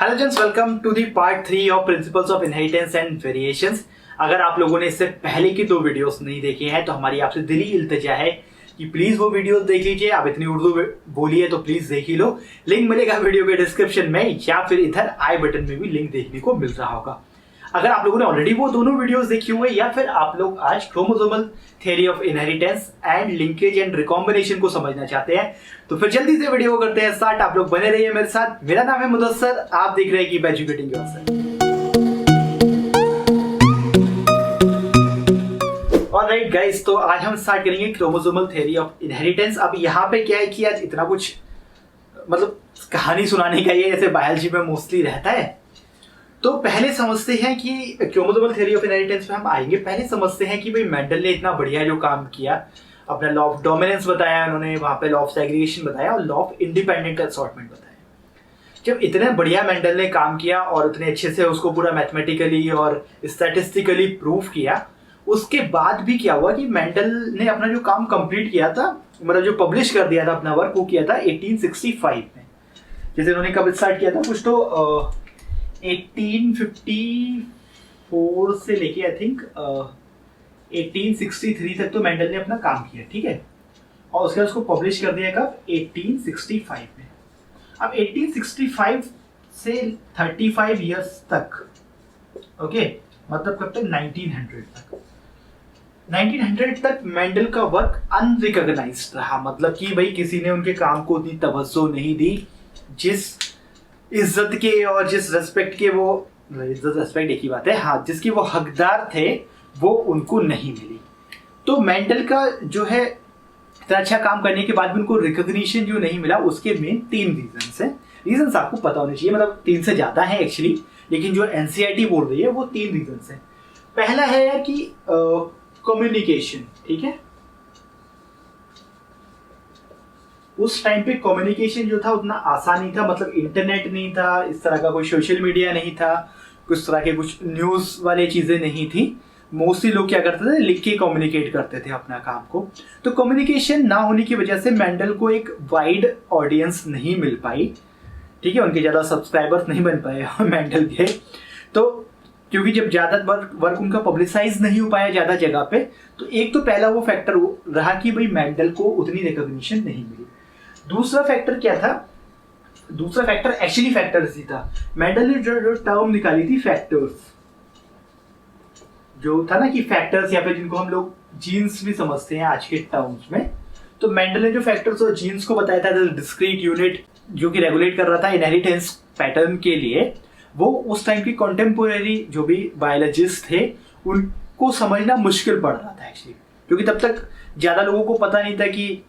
Hello gents, welcome to the part 3 of principles of inheritance and variations. अगर आप लोगों ने इससे पहले की 2 वीडियोस नहीं देखे हैं तो हमारी आपसे दिली इल्तिजा है कि प्लीज वो वीडियोस देख लीजिए। आप इतनी उर्दू बोली है तो प्लीज देख ही लो। लिंक मिलेगा वीडियो के डिस्क्रिप्शन में या फिर इधर आई बटन में भी लिंक देखने को मिल रहा होगा। अगर आप लोगों ने ऑलरेडी वो दोनों वीडियोस देखी हुए या फिर आप लोग आज chromosomal theory of inheritance and linkage and recombination को समझना चाहते हैं तो फिर जल्दी से वीडियो को करते हैं स्टार्ट। आप लोग बने रहिए मेरे साथ। मेरा नाम है मुदस्सर, आप देख रहे हैं keep educating yourself. Alright guys, तो आज हम स्टार्ट करेंगे क्रोमोसोमल थ्योरी ऑफ इनहेरिटेंस। अब यहाँ पे क्या है कि आज इतना कुछ मतलब कहानी सुनाने का ये जैसे बायोलॉजी में मोस्टली रहता है, तो पहले समझते हैं कि क्रोमोसोमल थ्योरी ऑफ इनहेरिटेंस में हम आएंगे। पहले समझते हैं कि भाई मेंडल ने इतना बढ़िया जो काम किया, अपना लॉ ऑफ डोमिनेंस बताया उन्होंने, वहां पे लॉ ऑफ सेग्रीगेशन बताया और लॉ ऑफ इंडिपेंडेंट असॉर्टमेंट बताया। जब इतने बढ़िया मेंडल ने काम किया और इतने अच्छे से उसको पूरा मैथमेटिकली और स्टैटिस्टिकली प्रूव किया, उसके बाद भी क्या हुआ कि मेंडल ने अपना जो काम कंप्लीट किया था, मतलब जो पब्लिश कर दिया था अपना वर्क, वो किया था 1865 में। जैसे उन्होंने कब स्टार्ट किया था, कुछ तो 1854 से लेके आई थिंक 1863 तक तो मेंडल ने अपना काम किया, ठीक है। और उसके बाद उसको पब्लिश कर दिया कब, 1865 में। अब 1865 से 35 इयर्स तक, ओके, मतलब कब तक, 1900 तक। 1900 तक मेंडल का वर्क अनरिकॉग्नाइज्ड रहा, मतलब कि भाई किसी ने उनके काम को उतनी तवज्जो नहीं दी जिस इज्जत के और जिस रेस्पेक्ट के, वो इज्जत रेस्पेक्ट एक ही बात है, हाँ, जिसके वो हकदार थे वो उनको नहीं मिली। तो मेंडल का जो है इतना अच्छा काम करने के बाद भी उनको रिकॉग्निशन जो नहीं मिला, उसके मेन 3 रीजंस हैं। रीजंस आपको पता होने चाहिए, मतलब 3 से ज्यादा है एक्चुअली, लेकिन जो एनसीईआरटी बोल रही है वो 3 रीजंस हैं। पहला है यार कि कम्युनिकेशन, ठीक है। उस टाइम पे कम्युनिकेशन जो था उतना आसान नहीं था, मतलब इंटरनेट नहीं था, इस तरह का कोई सोशल मीडिया नहीं था, कुछ तरह के कुछ न्यूज वाले चीजें नहीं थी। मोस्टली लोग क्या करते थे, लिख के कम्युनिकेट करते थे अपना काम को। तो कम्युनिकेशन ना होने की वजह से मेंडल को एक वाइड ऑडियंस नहीं मिल पाई, ठीक है, उनके ज्यादा सब्सक्राइबर्स नहीं बन पाए मेंडल के। तो क्योंकि जब ज्यादा वर्क उनका पब्लिसाइज नहीं हो पाया ज्यादा जगह पे, तो एक तो पहला वो फैक्टर रहा कि भाई मेंडल को उतनी रिकॉग्निशन नहीं मिली। दूसरा फैक्टर क्या था, दूसरा फैक्टर एक्चुअली फैक्टर्स ही था। मेंडल ने जो टर्म निकाली थी फैक्टर्स, जो था ना कि फैक्टर्स, या फिर जिनको हम लोग जीन्स भी समझते हैं आज के टर्म्स में, तो मेंडल ने जो फैक्टर्स और जीन्स को बताया था, डिस्क्रीट यूनिट जो कि रेगुलेट कर रहा था इनहेरिटेंस पैटर्न के लिए, वो उस टाइम की कॉन्टेम्पोरेरी जो भी बायोलॉजिस्ट थे उनको समझना मुश्किल पड़ रहा था एक्चुअली, क्योंकि तब तक ज्यादा लोगों को पता नहीं था कि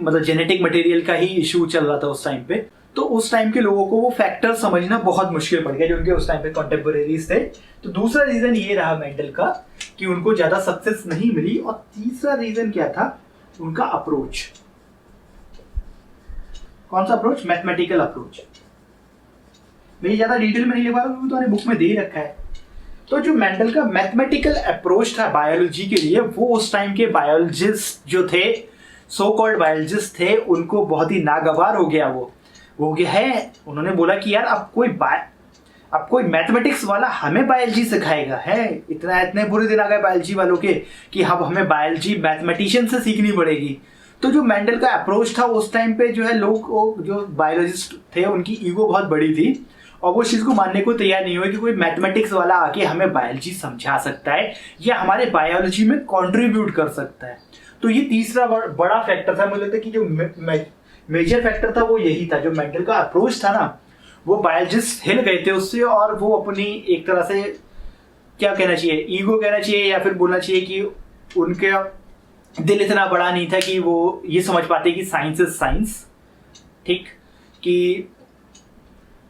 मतलब जेनेटिक मटेरियल का ही इशू चल रहा था उस टाइम पे। तो उस टाइम के लोगों को वो फैक्टर समझना बहुत मुश्किल पड़ गया जो उनके उस टाइम पे कॉन्टेम्पोरेरीज थे। तो दूसरा रीजन ये रहा मेंडल का कि उनको ज्यादा सक्सेस नहीं मिली। और तीसरा रीजन क्या था, उनका अप्रोच। कौन सा अप्रोच, मैथमेटिकल अप्रोच। मैं ज्यादा डिटेल में नहीं लिख पा रहा हूँ, तो बुक में दे ही रखा है। तो जो मेंडल का मैथमेटिकल अप्रोच था बायोलॉजी के लिए, वो उस टाइम के बायोलॉजिस्ट जो थे, सो कॉल्ड बायोलॉजिस्ट थे, उनको बहुत ही नागवार हो गया। वो हो गया है, उन्होंने बोला कि यार अब कोई मैथमेटिक्स वाला हमें बायोलॉजी सिखाएगा, है इतने बुरे दिन आ गए बायोलॉजी वालों के कि अब हमें बायोलॉजी मैथमेटिशियन से सीखनी पड़ेगी। तो जो मेंडल का अप्रोच था उस टाइम पे, जो है लोग जो बायोलॉजिस्ट थे उनकी ईगो बहुत बड़ी थी और वो चीज को मानने को तैयार नहीं हुए कि कोई मैथमेटिक्स वाला आके हमें बायोलॉजी समझा सकता है या हमारे बायोलॉजी में कंट्रीब्यूट कर सकता है। तो ये तीसरा बड़ा फैक्टर था। मुझे लगता है कि जो मेजर फैक्टर था वो यही था, जो मेंडल का अप्रोच था ना, वो बायोलॉजिस्ट हिल गए थे उससे, और वो अपनी एक तरह से क्या कहना चाहिए, ईगो कहना चाहिए या फिर बोलना चाहिए कि उनका दिल इतना बड़ा नहीं था कि वो ये समझ पाते कि साइंस इज साइंस, ठीक, कि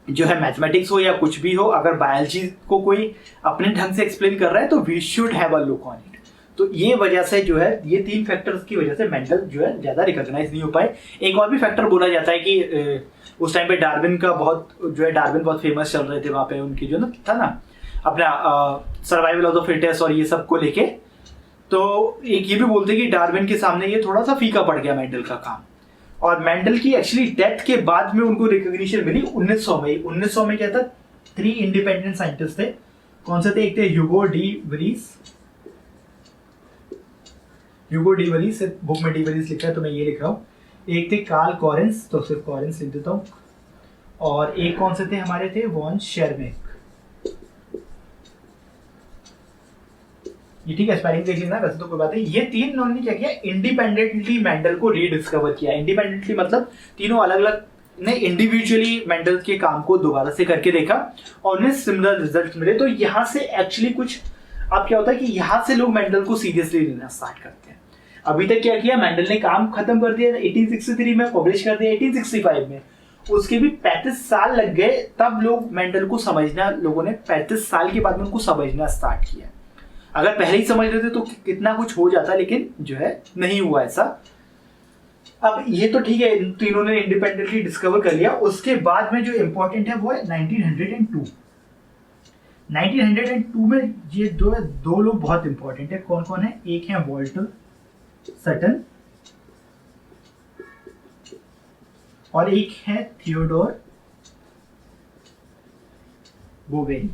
जो है मैथमेटिक्स हो या कुछ भी हो, अगर बायोलॉजी को कोई अपने ढंग से एक्सप्लेन कर रहा है तो we should have a look on it. तो ये वजह से जो है, ये 3 फैक्टर्स की वजह से मेंडल जो है ज्यादा रिकॉग्नाइज नहीं हो पाए। एक और भी फैक्टर बोला जाता है कि उस टाइम पे डार्विन का डार्विन बहुत फेमस चल रहे थे वहां पे, उनकी जो ना था ना अपना सर्वाइवल ऑफ द फिटेस्ट और ये सब को लेके। तो एक ये भी बोलते कि डार्विन के सामने ये थोड़ा सा फीका पड़ गया मेंडल का काम। और मेंडल की एक्चुअली डेथ के बाद में उनको रिकॉग्निशन मिली 1900 में। 1900 में क्या था, 3 इंडिपेंडेंट साइंटिस्ट थे। कौन से थे? एक थे Hugo de worries, Hugo de worries, book में डी वरीज लिखा है तो मैं ये लिख रहा हूँ। एक थे कार्ल कॉरेंस, तो सिर्फ कॉरेंस लिख देता हूँ। और एक कौन से थे हमारे, थे वॉन शेरमेक। ये ठीक है, स्पेलिंग देख लेना, वैसे तो कोई बात नहीं। ये 3 उन्होंने क्या किया, इंडिपेंडेंटली मेंडल को रीडिस्कवर किया। इंडिपेंडेंटली मतलब तीनों अलग अलग ने इंडिविजुअली मेंडल के काम को दोबारा से करके देखा और उन्हें सिमिलर रिजल्ट मिले। तो यहाँ से एक्चुअली कुछ अब क्या होता है कि यहाँ से लोग मेंडल को सीरियसली लेना स्टार्ट करते हैं। अभी तक क्या किया, मेंडल ने काम खत्म कर दिया 1863 में, पब्लिश कर दिया 1865 में, उसके भी 35 साल लग गए, तब लोग मेंडल को समझना, लोगों ने 35 साल के बाद में उनको समझना स्टार्ट किया। अगर पहले ही समझ लेते तो कितना कुछ हो जाता, लेकिन जो है नहीं हुआ ऐसा। अब ये तो ठीक है, इन तीनों ने इंडिपेंडेंटली डिस्कवर कर लिया। उसके बाद में जो इंपॉर्टेंट है वो है 1902। 1902 में ये दो लोग बहुत इंपॉर्टेंट है। कौन कौन है? एक है वॉल्टर सटन और एक है थियोडोर बोवेरी।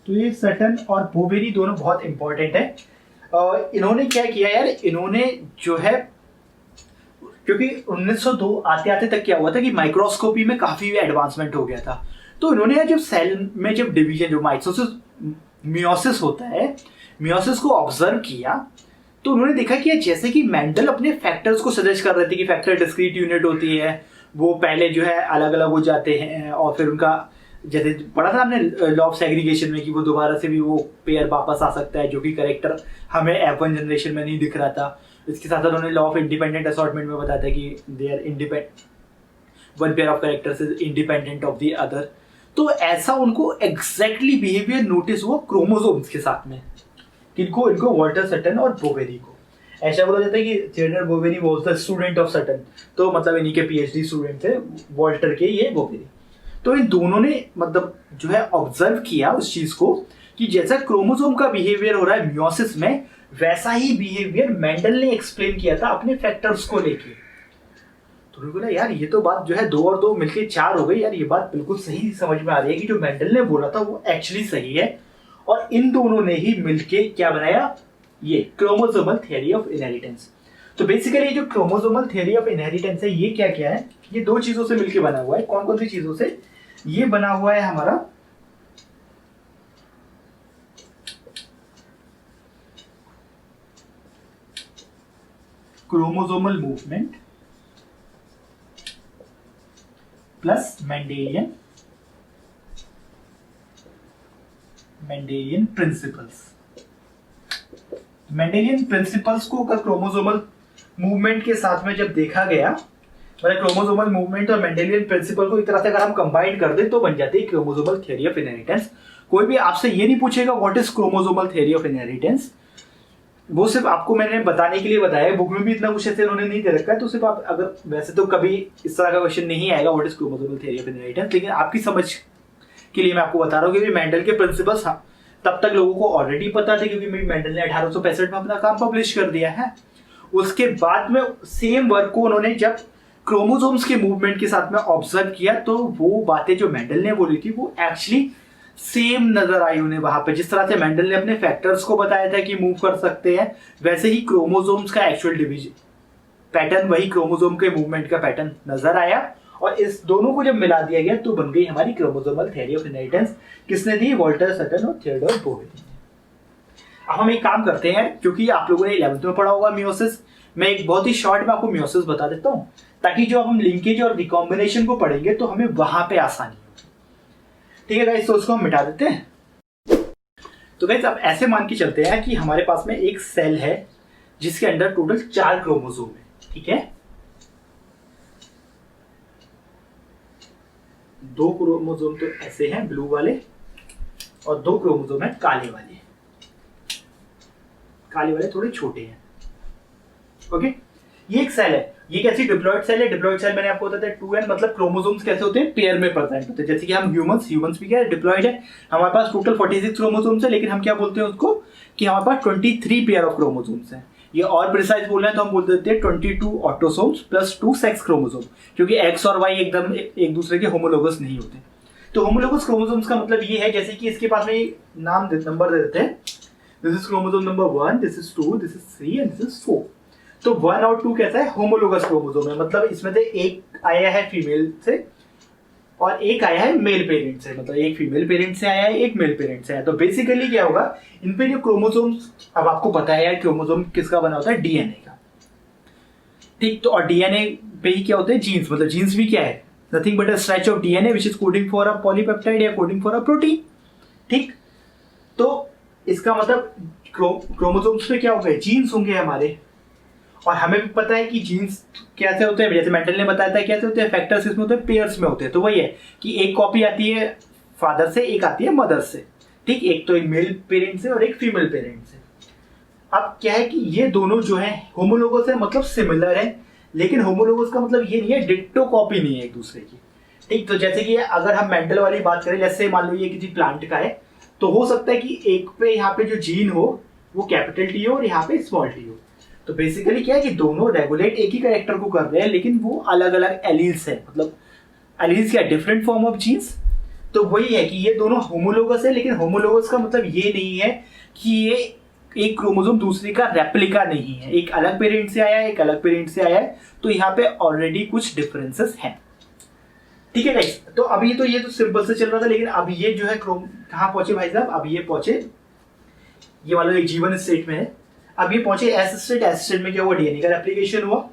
तो ये सटन और बोवेरी दोनों बहुत इंपॉर्टेंट है। इन्होंने क्या किया यार, इन्होंने जो है, क्योंकि 1902 आते आते तक क्या हुआ था कि माइक्रोस्कोपी में काफी एडवांसमेंट हो गया था। तो इन्होंने जब सेल में जब डिवीजन, जो माइटोसिस मियोसिस होता है, मियोसिस को ऑब्जर्व किया, तो उन्होंने देखा कि जैसे कि मेंडल अपने फैक्टर्स को सजेस्ट कर रहे थे कि फैक्टर डिस्क्रीट यूनिट होती है, वो पहले जो है अलग अलग हो जाते हैं और फिर उनका, जैसे पढ़ा था हमने लॉ ऑफ सेग्रीगेशन में कि वो दोबारा से भी वो पेयर वापस आ सकता है, जो कि करेक्टर हमें F1 जनरेशन में नहीं दिख रहा था। इसके साथ उन्होंने लॉ ऑफ इंडिपेंडेंट असॉर्टमेंट में बताया था कि they are independent, one pair of characters is independent of the other. तो ऐसा उनको एग्जैक्टली बिहेवियर नोटिस हुआ क्रोमोसोम्स के साथ में। किनको? इनको वॉल्टर सटन और बोवेरी को। ऐसा बोला जाता है कि Theodore Boveri was the student of Sutton, तो मतलब इन्हीं के पीएचडी स्टूडेंट थे वॉल्टर के ये बोवेरी। तो इन दोनों ने मतलब जो है ऑब्जर्व किया उस चीज को कि जैसा क्रोमोसोम का बिहेवियर हो रहा है मियोसिस में, वैसा ही बिहेवियर मेंडल ने एक्सप्लेन किया था अपने फैक्टर्स को लेके। तो उन्होंने बोला यार ये तो बात जो है 2 और 2 मिलके 4 हो गई यार, ये बात बिल्कुल सही समझ में आ रही है कि जो मेंडल ने बोला था वो एक्चुअली सही है। और इन दोनों ने ही मिलके क्या बनाया, ये क्रोमोसोमल थियरी ऑफ इनहेरिटेंस। तो बेसिकली जो क्रोमोसोमल थियरी ऑफ इनहेरिटेंस है, ये क्या क्या है, ये 2 चीजों से मिलके बना हुआ है। कौन कौन सी चीजों से? ये बना हुआ है हमारा chromosomal movement plus Mendelian principles. Mendelian principles को अगर क्रोमोसोमल मूवमेंट के साथ में जब देखा गया, मतलब क्रोमोसोमल मूवमेंट और मेंडेलियन प्रिंसिपल को एक तरह से अगर हम कंबाइन कर दें तो बन जाती है क्रोमोसोमल थियरी ऑफ इनहेरिटेंस। कोई भी आपसे ये नहीं पूछेगा what is chromosomal theory of inheritance, वो सिर्फ आपको मैंने बताने के लिए बताया। बुक में भी इतना कुछ ऐसे उन्होंने नहीं दे रखा है, तो सिर्फ आप अगर, वैसे तो कभी इस तरह का क्वेश्चन नहीं आएगा what is chromosomal theory of inheritance, लेकिन आपकी समझ के लिए मैं आपको बता रहा हूँ कि मेंडल के प्रिंसिपल्स तब तक लोगों को ऑलरेडी पता थे, क्योंकि मेंडल ने 1865 में अपना काम पब्लिश कर दिया है। उसके बाद में सेम वर्क को उन्होंने जब क्रोमोसोम्स के मूवमेंट के साथ में ऑब्जर्व किया, तो वो बातें जो मेंडल ने बोली थी वो एक्चुअली सेम नजर आई उन्हें वहां पे। जिस तरह से मेंडल ने अपने फैक्टर्स को बताया था कि मूव कर सकते हैं, वैसे ही क्रोमोसोम्स का एक्चुअल डिवीजन पैटर्न, वही क्रोमोसोम के मूवमेंट का पैटर्न नजर आया। और इस दोनों को जब मिला दिया गया तो बन गई हमारी क्रोमोसोमल थियरी ऑफ इनहेरिटेंस। किसने दी? वॉल्टर सटन और थियोडोर बोवेरी। अब हम एक काम करते हैं, क्योंकि आप लोगों ने 11th में पढ़ा होगा मियोसिस, मैं एक बहुत ही शॉर्ट में आपको मियोसिस बता देता हूँ, ताकि जो हम लिंकेज और रिकॉम्बिनेशन को पढ़ेंगे तो हमें वहां पे आसानी होगी। ठीक है गाइस, तो उसको हम मिटा देते हैं। तो गाइस अब ऐसे मान के चलते हैं कि हमारे पास में एक सेल है जिसके अंदर टोटल 4 क्रोमोसोम है। ठीक है, 2 क्रोमोसोम तो ऐसे हैं ब्लू वाले और 2 क्रोमोसोम है काले वाले। काले वाले थोड़े छोटे हैं। ओके, ये एक सेल है। ये कैसी डिप्लॉयड सेल है? डिप्लॉयड सेल मैंने आपको बताया 2n, मतलब क्रोमोसोम्स कैसे होते हैं? पेयर में प्रेजेंट होते हैं। जैसे कि हम ह्यूमंस भी क्या है? डिप्लॉयड है। हमारे पास टोटल 46 क्रोमोसोम्स है, लेकिन हम क्या बोलते हैं उसको कि हमारे पास 23 पेयर ऑफ क्रोमोसोम्स हैं। ये और प्रिसाइज बोल रहे हैं तो हम बोल देते हैं 22 ऑटोसोम्स प्लस 2 सेक्स क्रोमोसोम, क्योंकि एक्स और वाई एकदम एक दूसरे के होमोलोगस नहीं होते। तो होमोलोगस क्रोमोसोम्स का मतलब ये है, जैसे कि इसके पास में नाम नंबर दे देते हैं, this is chromosome number 1, this is 2, this is 3 and this is 4। तो 1 और 2 कैसा है, होमोलोगस क्रोमोसोम है, मतलब इसमें से एक आया है फीमेल से और एक आया है मेल पेरेंट से, मतलब एक फीमेल पेरेंट से आया है, एक मेल पेरेंट से आया है। तो बेसिकली क्या होगा, इन पे जो क्रोमोसोम्स, अब आपको पता है यार क्रोमोसोम किसका बना होता है, डीएनए का, ठीक। तो और डीएनए पे ही क्या होते हैं, जीन्स, मतलब जीन्स भी क्या है, nothing but a stretch of DNA which is coding for a polypeptide या कोडिंग फॉर अ प्रोटीन, ठीक। तो इसका मतलब क्रोमोसोम्स पे क्या होंगे, जीन्स होंगे हमारे, और हमें भी पता है कि जीन्स कैसे होते हैं, जैसे मेंडल ने बताया था कैसे होते हैं, फैक्टर्स इसमें होते हैं, पेयर्स में होते हैं। तो वही है कि एक कॉपी आती है फादर से, एक आती है मदर से, ठीक, एक तो एक मेल पेरेंट से और एक फीमेल पेरेंट से। अब क्या है कि ये दोनों जो है होमोलोगस है, मतलब सिमिलर है, लेकिन होमोलोगस का मतलब ये नहीं है डिट्टो कॉपी नहीं है एक दूसरे की, ठीक। तो जैसे कि अगर हम मेंडल वाली बात करें, जैसे मान लो ये किसी प्लांट का है, तो हो सकता है कि एक पे यहाँ पे जो जीन हो वो कैपिटल टी हो और यहाँ पे स्मॉल टी हो। तो बेसिकली क्या है कि दोनों रेगुलेट एक ही कैरेक्टर को कर रहे हैं, लेकिन वो अलग अलग एलील्स है, मतलब एलील्स क्या, डिफरेंट फॉर्म ऑफ जीन्स। तो वही है कि ये दोनों होमोलोगस है, लेकिन होमोलोगस का मतलब ये नहीं है कि ये एक क्रोमोसोम दूसरे का रेप्लिका नहीं है, एक अलग पेरेंट से आया है, एक अलग पेरेंट से आया है, तो यहाँ पे ऑलरेडी कुछ डिफरेंसेस हैं, ठीक है गाइस। तो अभी तो ये तो सिंपल से चल रहा था, लेकिन अब ये जो है कहाँ पहुंचे भाई साहब, अब ये पहुंचे, ये वाला एक जीवन स्टेट में है, अब ये पहुंचे एस स्टेट। एस स्टेट में क्या हुआ, डीएनए का रेप्लिकेशन हुआ,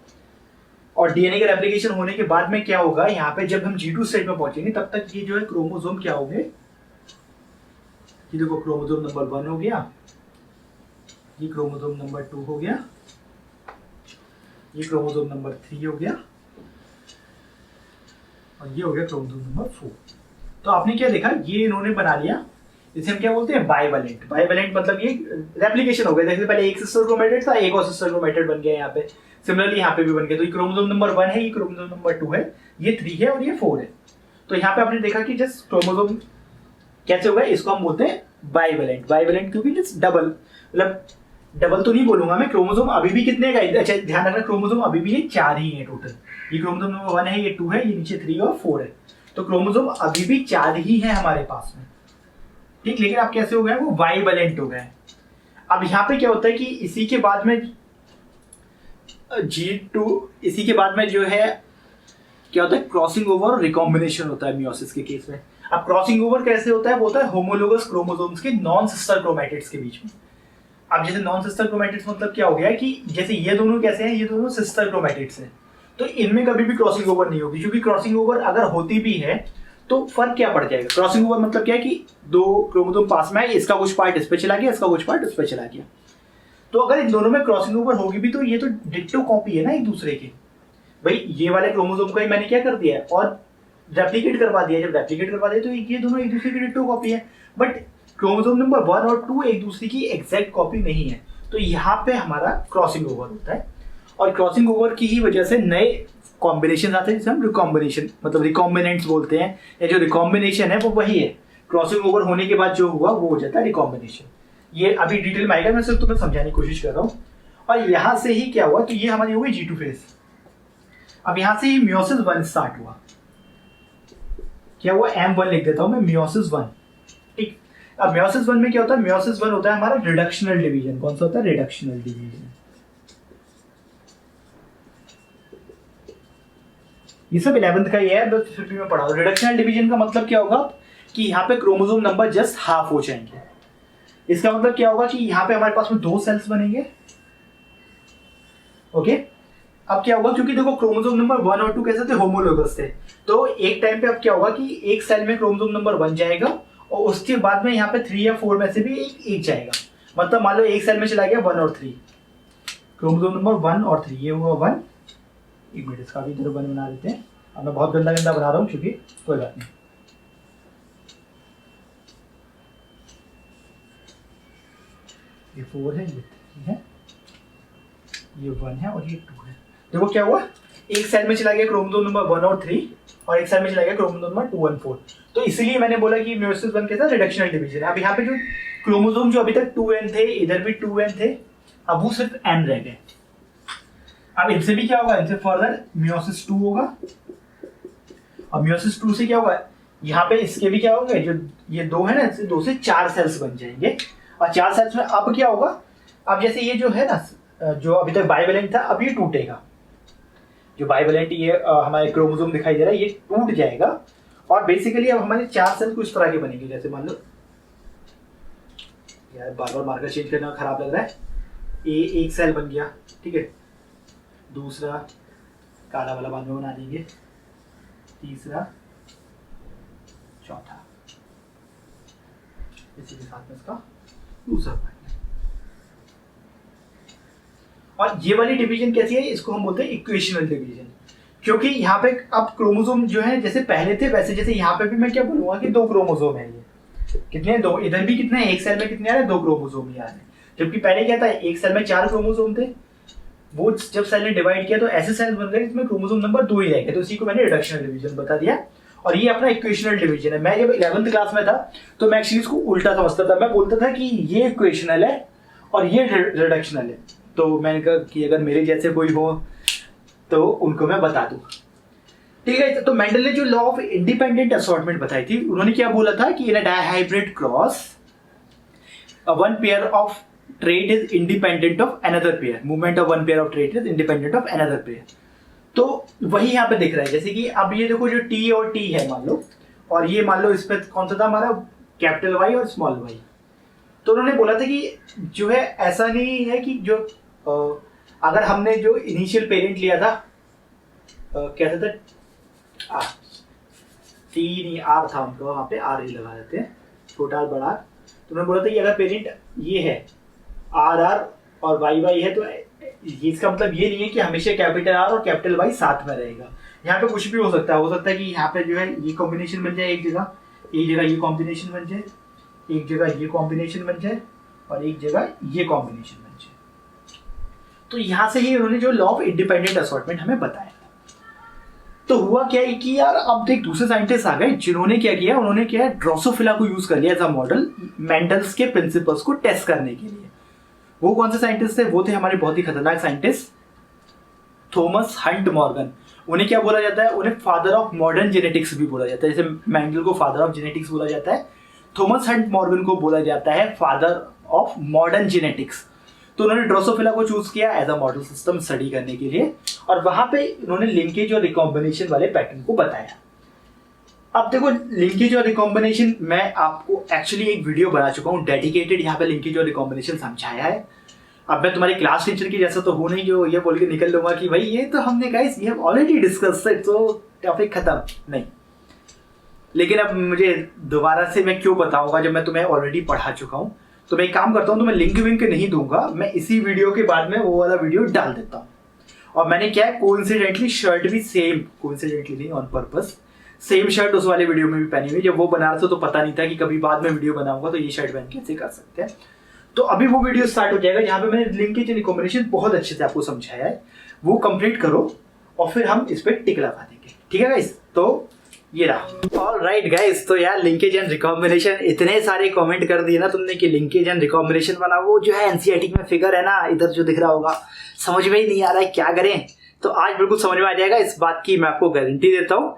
और डीएनए का रेप्लिकेशन होने के बाद में क्या होगा, यहाँ पे जब हम G2 स्टेट में पहुंचेंगे तब तक ये जो है क्रोमोसोम क्या होंगे, ये देखो क्रोमोसोम नंबर 1 हो गया, ये क्रोमोसोम नंबर 2 हो गया, ये क्रोमोसोम नंबर 3 हो गया, और ये हो गया क्रोमोसोम नंबर 4। तो आपने क्या देखा, ये इन्होंने बना लिया, इसे हम क्या बोलते हैं, बाइवेलेंट। बाइवेलेंट मतलब ये रेप्लिकेशन हो गया, जैसे पहले एक सिस्टर क्रोमेटिड था, एक और सिस्टर क्रोमेटिड बन गया यहाँ पे, सिमिलरली यहाँ पे भी बन गया। तो ये क्रोमोसोम नंबर 1 है, ये क्रोमोसोम नंबर 2 है, ये 3 है और ये 4 है। तो यहाँ पे आपने देखा कि जस्ट क्रोमोसोम कैसे होगा, इसको हम बोलते हैं बाइवेलेंट। बाइवेलेंट क्योंकि जस्ट डबल, मतलब डबल तो नहीं बोलूंगा मैं, क्रोमोसोम अभी भी कितने का, अच्छा ध्यान रखना क्रोमोसोम अभी भी ये 4 ही है टोटल, ये क्रोमोसोम नंबर 1 है, ये 2 है, ये नीचे 3 और 4 है। तो क्रोमोसोम अभी भी 4 ही है हमारे पास में, ठीक। लेकिन अब कैसे हो गया, वो बाइवेलेंट हो गए। अब यहाँ पे क्या होता है कि इसी के बाद में G2, इसी के बाद में जो है क्या होता है, क्रॉसिंग ओवर और रिकॉम्बिनेशन होता है मियोसिस के केस में। अब क्रॉसिंग ओवर कैसे होता है, वो होता है होमोलोगस क्रोमोसोम्स के नॉन सिस्टर क्रोमैटिड्स के बीच में। अब जैसे नॉन सिस्टर क्रोमैटिड्स मतलब क्या हो गया कि जैसे ये दोनों कैसे हैं, ये दोनों सिस्टर क्रोमैटिड्स हैं, तो इनमें कभी भी क्रॉसिंग ओवर नहीं होगी, क्योंकि क्रॉसिंग ओवर अगर होती भी है तो फर्क क्या पड़ जाएगा। क्रॉसिंग ओवर मतलब क्या है कि दो क्रोमोसोम पास में है, इसका कुछ पार्ट इस पे चला गया, इसका कुछ पार्ट उस पे चला गया। तो अगर इन दोनों में क्रॉसिंग ओवर होगी भी तो ये तो डिट्टो कॉपी है ना एक दूसरे की। भाई ये वाले क्रोमोसोम का ही मैंने क्या कर दिया है और रेप्लिकेट करवा दिया, जब रेप्लिकेट करवा दिया तो ये दोनों एक दूसरे की डिट्टो कॉपी है। बट क्रोमोसोम नंबर 1 और 2 एक दूसरे की एग्जैक्ट कॉपी नहीं है, तो यहाँ पे हमारा क्रॉसिंग ओवर होता है, और क्रॉसिंग ओवर की ही वजह से नए कॉम्बिनेशन आते हैं जिसे हम रिकॉम्बिनेशन मतलब रिकॉम्बिनेंट्स बोलते हैं, या जो रिकॉम्बिनेशन है वो वही है, क्रॉसिंग ओवर होने के बाद जो हुआ वो हो जाता है रिकॉम्बिनेशन। ये अभी डिटेल में आएगा, मैं सिर्फ तुम्हें समझाने की कोशिश कर रहा हूँ। और यहाँ से ही क्या हुआ, तो ये हमारी हो गई G2 फेज। अब यहाँ से ही मियोसिस 1 स्टार्ट हुआ, क्या हुआ, M1 लिख देता हूँ मैं, मियोसिस 1, ठीक। अब मियोसिस 1 में क्या होता है, मियोसिस 1 होता है हमारा रिडक्शनल डिवीजन। कौन सा होता है, रिडक्शनल डिवीजन। ये सब 11th का ही है, बस फिर भी मैं पढ़ा रहा हूँ। रिडक्शनल डिवीजन का मतलब क्या होगा कि यहाँ पे क्रोमोसोम नंबर जस्ट हाफ हो जाएंगे। इसका मतलब क्या होगा कि यहाँ पे हमारे पास में 2 सेल्स बनेंगे, ओके। अब क्या होगा, क्योंकि देखो क्रोमोसोम नंबर 1 और 2 कैसे थे, होमोलोगस थे, तो एक टाइम पे अब क्या होगा कि एक सेल में क्रोमोसोम नंबर 1 जाएगा और उसके बाद में यहाँ पे 3 या 4 में से भी एक जाएगा। मतलब मान लो एक सेल में चला गया 1 और 3, क्रोमोसोम नंबर 1 और 3, ये हुआ 1। एक मिनट, इसका भी इधर 1 बना देते हैं। अब मैं बहुत गंदा गंदा बना रहा हूँ क्योंकि कोई बात नहीं। ये 4 है, ये 3 है, ये 1 है और ये 2 है। देखो क्या हुआ, एक सेल में चला गया क्रोमोसोम नंबर 1 और 3 और एक सेल में चला गया क्रोमोसोम नंबर 2 और 4। तो इसलिए मैंने बोला कि मियोसिस 1 कैसा रिडक्शनल डिवीजन है। अब यहाँ पे जो क्रोमोसोम जो अभी तक 2n थे, इधर भी 2n थे, अब वो सिर्फ N रह गए। अब इनसे भी क्या होगा, इनसे फर्दर मियोसिस 2 होगा, और मियोसिस 2 से क्या होगा, यहाँ पे इसके भी क्या होंगे, जो ये 2 है ना, इससे 2 से 4 सेल्स बन जाएंगे, और 4 सेल्स में अब क्या होगा, अब जैसे ये जो है ना, जो अभी तक बाइवेलेंट था, अब ये टूटेगा, जो बाइवेलेंट ये हमारे क्रोमोसोम दिखाई दे रहा है, ये टूट जाएगा, और बेसिकली अब हमारे 4 सेल कुछ तरह के बनेंगे। जैसे मान लो, यार बार बार मार्कर चेंज करना खराब लग रहा है, एक सेल बन गया, ठीक है, दूसरा काला वाला बाद में बना देंगे, तीसरा, चौथा, इसी के साथ में इसका दूसरा पार्ट। और ये वाली डिवीजन कैसी है, इसको हम बोलते हैं इक्वेशनल डिवीजन, क्योंकि यहाँ पे अब क्रोमोसोम जो है जैसे पहले थे वैसे, जैसे यहाँ पे भी मैं क्या बोलूंगा कि 2 क्रोमोसोम है, ये कितने हैं, 2, इधर भी कितने हैं, एक सेल में कितने आ रहे हैं, 2 क्रोमोसोम ही आ रहे हैं, जबकि पहले क्या था, एक सेल में 4 क्रोमोसोम थे, वो जब सेल ने डिवाइड किया तो ऐसे सेल बन गए जिसमें क्रोमोसोम नंबर 2 ही रहेगा, तो इसी को मैंने रिडक्शनल डिवीजन बता दिया। और ये अपना इक्वेशनल डिवीजन है। मैं जब 11th क्लास में था तो मैं एक्चुअली इसको उल्टा समझता था, मैं बोलता था कि ये इक्वेशनल है और ये रिडक्शनल है, तो मैंने कहा कि अगर मेरे जैसे कोई हो तो उनको मैं बता दूं, ठीक है। तो मेंडल ने जो लॉ ऑफ इंडिपेंडेंट असॉर्टमेंट बताई थी, उन्होंने क्या बोला था कि in a dihybrid cross one pair of trait is independent of another pair, movement of one pair of trait is independent of another pair। तो वही यहाँ पे दिख रहा है, जैसे कि अब ये देखो जो T और T है मान लो, और ये मान लो इस पे कौन सा था हमारा, कैपिटल Y और स्मॉल y, तो उन्होंने बोला था कि जो है ऐसा नहीं है कि जो अगर हमने जो इनिशियल पेरेंट लिया था, कैसा था, T नहीं R था उनका, वहाँ पे R ही लगा देते हैं, छोटा R बड़ा, तो उन्होंने बोला था कि अगर पेरेंट ये है आर आर और वाई वाई है, तो इसका मतलब ये नहीं है कि हमेशा कैपिटल आर और कैपिटल वाई साथ में रहेगा, यहाँ पे कुछ भी हो सकता है कि यहाँ पे जो है ये कॉम्बिनेशन बन जाए, एक जगह ये कॉम्बिनेशन बन जाए, एक जगह ये कॉम्बिनेशन बन जाए, और एक जगह ये कॉम्बिनेशन बन जाए। तो यहाँ से ही उन्होंने जो लॉ ऑफ इंडिपेंडेंट असॉर्टमेंट हमें बताया। तो हुआ क्या है कि यार अब एक दूसरे साइंटिस्ट आ गए जिन्होंने क्या किया, उन्होंने क्या है ड्रोसोफिला को यूज कर लिया एज अ मॉडल मेंडल्स के प्रिंसिपल्स को टेस्ट करने के लिए। वो कौन से साइंटिस्ट थे, वो थे हमारे बहुत ही खतरनाक साइंटिस्ट थॉमस हंट मॉर्गन। उन्हें क्या बोला जाता है, उन्हें फादर ऑफ मॉडर्न जेनेटिक्स भी बोला जाता है, जैसे मेंडल को फादर ऑफ जेनेटिक्स बोला जाता है, थॉमस हंट मॉर्गन को बोला जाता है फादर ऑफ मॉडर्न जेनेटिक्स। तो उन्होंने ड्रोसोफिला को चूज किया as a model system study करने के लिए, और वहां पे उन्होंने लिंकेज और रिकॉम्बिनेशन वाले पैटर्न को बताया। अब देखो लिंकेज और रिकॉम्बिनेशन मैं आपको एक्चुअली एक वीडियो बना चुका हूँ डेडिकेटेड, यहाँ पे लिंकेज और रिकॉम्बिनेशन समझाया है। अब मैं तुम्हारी क्लास टीचर की जैसा तो हूँ नहीं जो ये बोल के निकल लूंगा कि भाई ये तो हमने guys we have already discussed it, तो टॉपिक खत्म नहीं। लेकिन अब मुझे दोबारा से मैं क्यों बताऊंगा जब मैं तुम्हें ऑलरेडी पढ़ा चुका हूँ। तो मैं एक काम करता हूँ, तो मैं लिंक विंक नहीं दूंगा, मैं इसी वीडियो के बाद में वो वाला वीडियो डाल देता हूँ। और मैंने क्या है कोइंसिडेंटली शर्ट भी सेम, कोइंसिडेंटली नहीं ऑन पर्पस, सेम शर्ट उस वाले वीडियो में भी पहनी हुई। जब वो बना रहा था तो पता नहीं था कि कभी बाद में वीडियो बनाऊंगा तो ये शर्ट पहन कैसे कर सकते हैं। तो अभी वो वीडियो स्टार्ट हो जाएगा जहाँ पे मैंने लिंकेज एंड रिकॉम्बिनेशन बहुत अच्छे से आपको समझाया है, वो कंप्लीट करो और फिर हम इस पर टिक लगा देंगे, ठीक है गाइस। तो ये रहा। ऑलराइट गाइस, तो यार लिंकेज एंड रिकॉम्बिनेशन इतने सारे कमेंट कर दिए ना तुमने कि लिंकेज एंड रिकॉम्बिनेशन वाला वो जो है एनसीईआरटी में फिगर है ना, इधर जो दिख रहा होगा, समझ में ही नहीं आ रहा है क्या करें। तो आज बिल्कुल समझ में आ जाएगा, इस बात की मैं आपको गारंटी देता हूँ।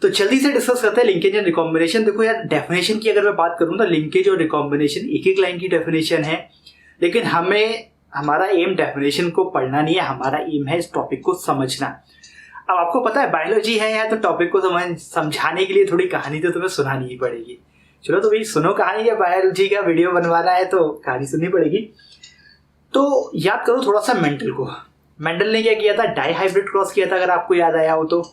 तो जल्दी से डिस्कस करते हैं लिंकेज एंड रिकॉम्बिनेशन। देखो यार डेफिनेशन की अगर मैं बात करूँ तो लिंकेज और रिकॉम्बिनेशन एक एक लाइन की डेफिनेशन है, लेकिन हमारा एम डेफिनेशन को पढ़ना नहीं है, हमारा एम है इस टॉपिक को समझना। अब आपको पता है बायोलॉजी है यार, तो टॉपिक को समझाने के लिए थोड़ी कहानी तो तुम्हें सुनानी ही पड़ेगी। चलो तो भाई सुनो कहानी, या बायोलॉजी का वीडियो बनवाना है तो कहानी सुननी पड़ेगी। तो याद करो थोड़ा सा मेंडल को। मेंडल ने क्या किया था, डाइहाइब्रिड क्रॉस किया था, अगर आपको याद आया हो तो।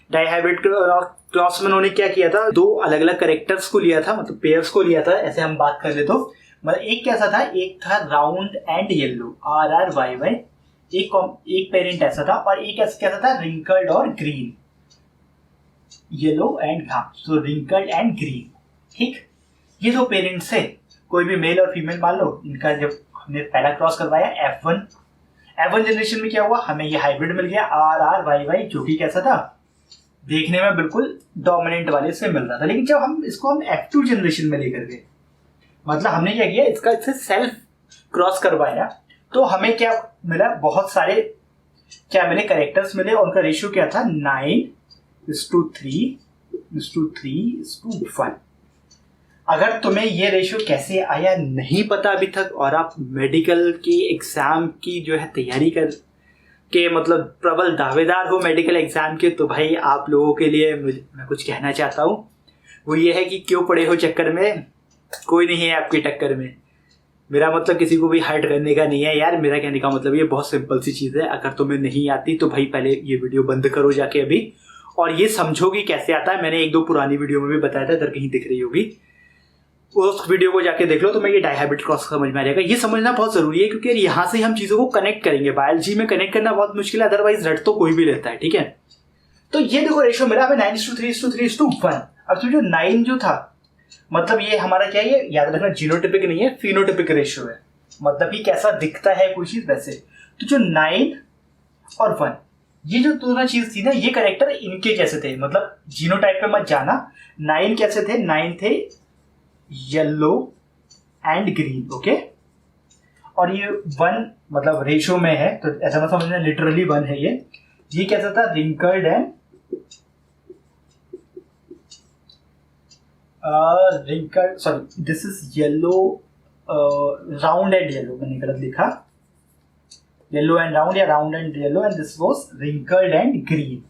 डाइहाइब्रिड क्रॉस में उन्होंने क्या किया था, 2 अलग अलग कैरेक्टर्स को लिया था, मतलब पेयर्स को लिया था। ऐसे हम बात कर ले तो मतलब एक कैसा था, एक था राउंड एंड येलो, RRYY, एक पेरेंट ऐसा था, और एक कैसा था रिंकल्ड और ग्रीन, येलो एंड तो रिंकल्ड एंड ग्रीन, ठीक। ये 2 पेरेंट्स है, कोई भी मेल और फीमेल मान लो, इनका जब हमने पहला क्रॉस करवाया F1 जनरेशन में क्या हुआ, हमें ये हाइब्रिड मिल गया RRYY, जो कि कैसा था, देखने में बिल्कुल डोमिनेंट वाले से मिल रहा था। लेकिन जब हम इसको F2 जनरेशन में लेकर गए, मतलब हमने क्या किया, इससे सेल्फ क्रॉस करवाया, तो हमें क्या मिला, बहुत सारे क्या मिले, करेक्टर्स मिले, और उनका रेशियो क्या था 9:3:1। अगर तुम्हें ये रेशियो कैसे आया नहीं पता अभी तक, और आप मेडिकल की एग्जाम की जो है तैयारी कर के मतलब प्रबल दावेदार हो मेडिकल एग्जाम के, तो भाई आप लोगों के लिए मैं कुछ कहना चाहता हूँ। वो ये है कि क्यों पड़े हो चक्कर में, कोई नहीं है आपकी टक्कर में। मेरा मतलब किसी को भी हर्ट करने का नहीं है यार, मेरा कहने का मतलब ये बहुत सिंपल सी चीज़ है। अगर तुम्हें नहीं आती तो भाई पहले ये वीडियो बंद करो जाके अभी, और ये समझो कि कैसे आता है। मैंने 1-2 पुरानी वीडियो में भी बताया था, इधर कहीं दिख रही होगी, उस वीडियो को जाके देख लो, तो मैं ये डायहाइब्रिड क्रॉस समझ में आ जाएगा। ये समझना बहुत जरूरी है, क्योंकि यहाँ से हम चीज़ों को कनेक्ट करेंगे। बायोलॉजी में कनेक्ट करना बहुत मुश्किल है, अदरवाइज रट तो कोई भी लेता है, ठीक है। तो ये देखो रेशियो मिला हमें 9:3:3:1। अब समझो 9 जो था, मतलब ये हमारा क्या है, ये याद रखना जीनोटिपिक नहीं है, फिनोटिपिक रेशियो है। मतलब ये कैसा दिखता है कोई चीज वैसे। तो जो 9 और 1, ये जो दोनों चीज थी ना, ये करेक्टर इनके कैसे थे, मतलब जीनोटाइप पे मत जाना। 9 कैसे थे, 9 थे येलो एंड ग्रीन, ओके। और ये 1 मतलब रेशियो में है, तो ऐसा मत समझना लिटरली 1 है ये कैसा था, wrinkled and wrinkled, sorry this is yellow, round and yellow, मैंने गलत लिखा, येलो एंड राउंड या round and yellow, and this was wrinkled and green,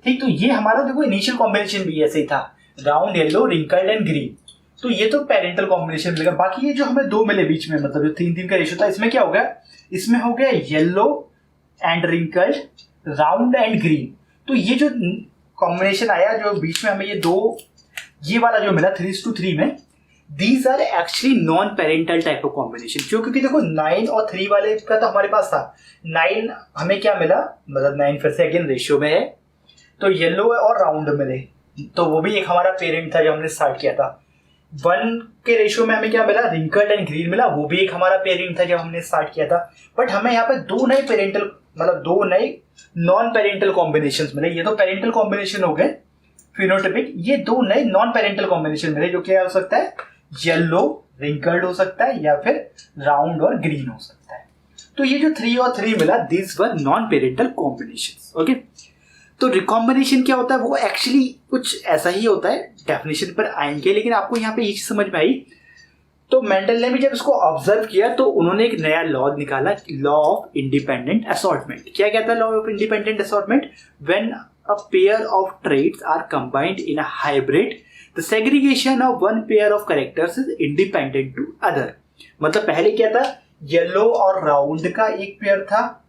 ठीक। तो ये हमारा देखो इनिशियल कॉम्बिनेशन भी ऐसे ही था, round yellow wrinkled and green. तो ये तो पेरेंटल कॉम्बिनेशन मिलेगा। बाकी ये जो हमें 2 मिले बीच में, मतलब जो 3-3 का रेशियो था, इसमें क्या हो गया, इसमें हो गया yellow and wrinkled, round and green. तो ये जो कॉम्बिनेशन आया जो बीच में हमें ये वाला जो मिला 3:3 में, these are actually non parental type of combination. क्यों, क्योंकि देखो 9 और 3 वाले का तो हमारे पास था। 9 हमें क्या मिला, मतलब 9 फिर से अगेन रेशियो में है, तो येलो और राउंड मिले, तो वो भी एक हमारा पेरेंट था जब हमने स्टार्ट किया था। 1 के रेशियो में हमें क्या मिला, रिंकल्ड एंड ग्रीन मिला, वो भी एक हमारा पेरेंट था जब हमने स्टार्ट किया था। बट हमें यहाँ पे 2 नए पेरेंटल, मतलब 2 नए नॉन पेरेंटल कॉम्बिनेशन मिले। ये तो पेरेंटल कॉम्बिनेशन हो गए फिनोटिपिक, ये 2 नए नॉन पेरेंटल कॉम्बिनेशन मिले, जो क्या हो सकता है, येलो रिंकल्ड हो सकता है, या फिर राउंड और ग्रीन हो सकता है। तो ये जो 3 और 3 मिला, these were non parental combination, okay. तो रिकॉम्बिनेशन क्या होता है, वो एक्चुअली कुछ ऐसा ही होता है, डेफिनेशन पर आएंगे, लेकिन आपको यहाँ पे ये चीज समझ में आई। तो मेंडल ने भी जब इसको ऑब्जर्व किया, तो उन्होंने एक नया लॉ निकाला, लॉ ऑफ इंडिपेंडेंट असॉर्टमेंट। क्या कहता है law of independent assortment, when a pair of traits are combined in a hybrid, the segregation of one pair of characters is independent to other. मतलब पहले क्या था, येलो और round का एक पेयर था,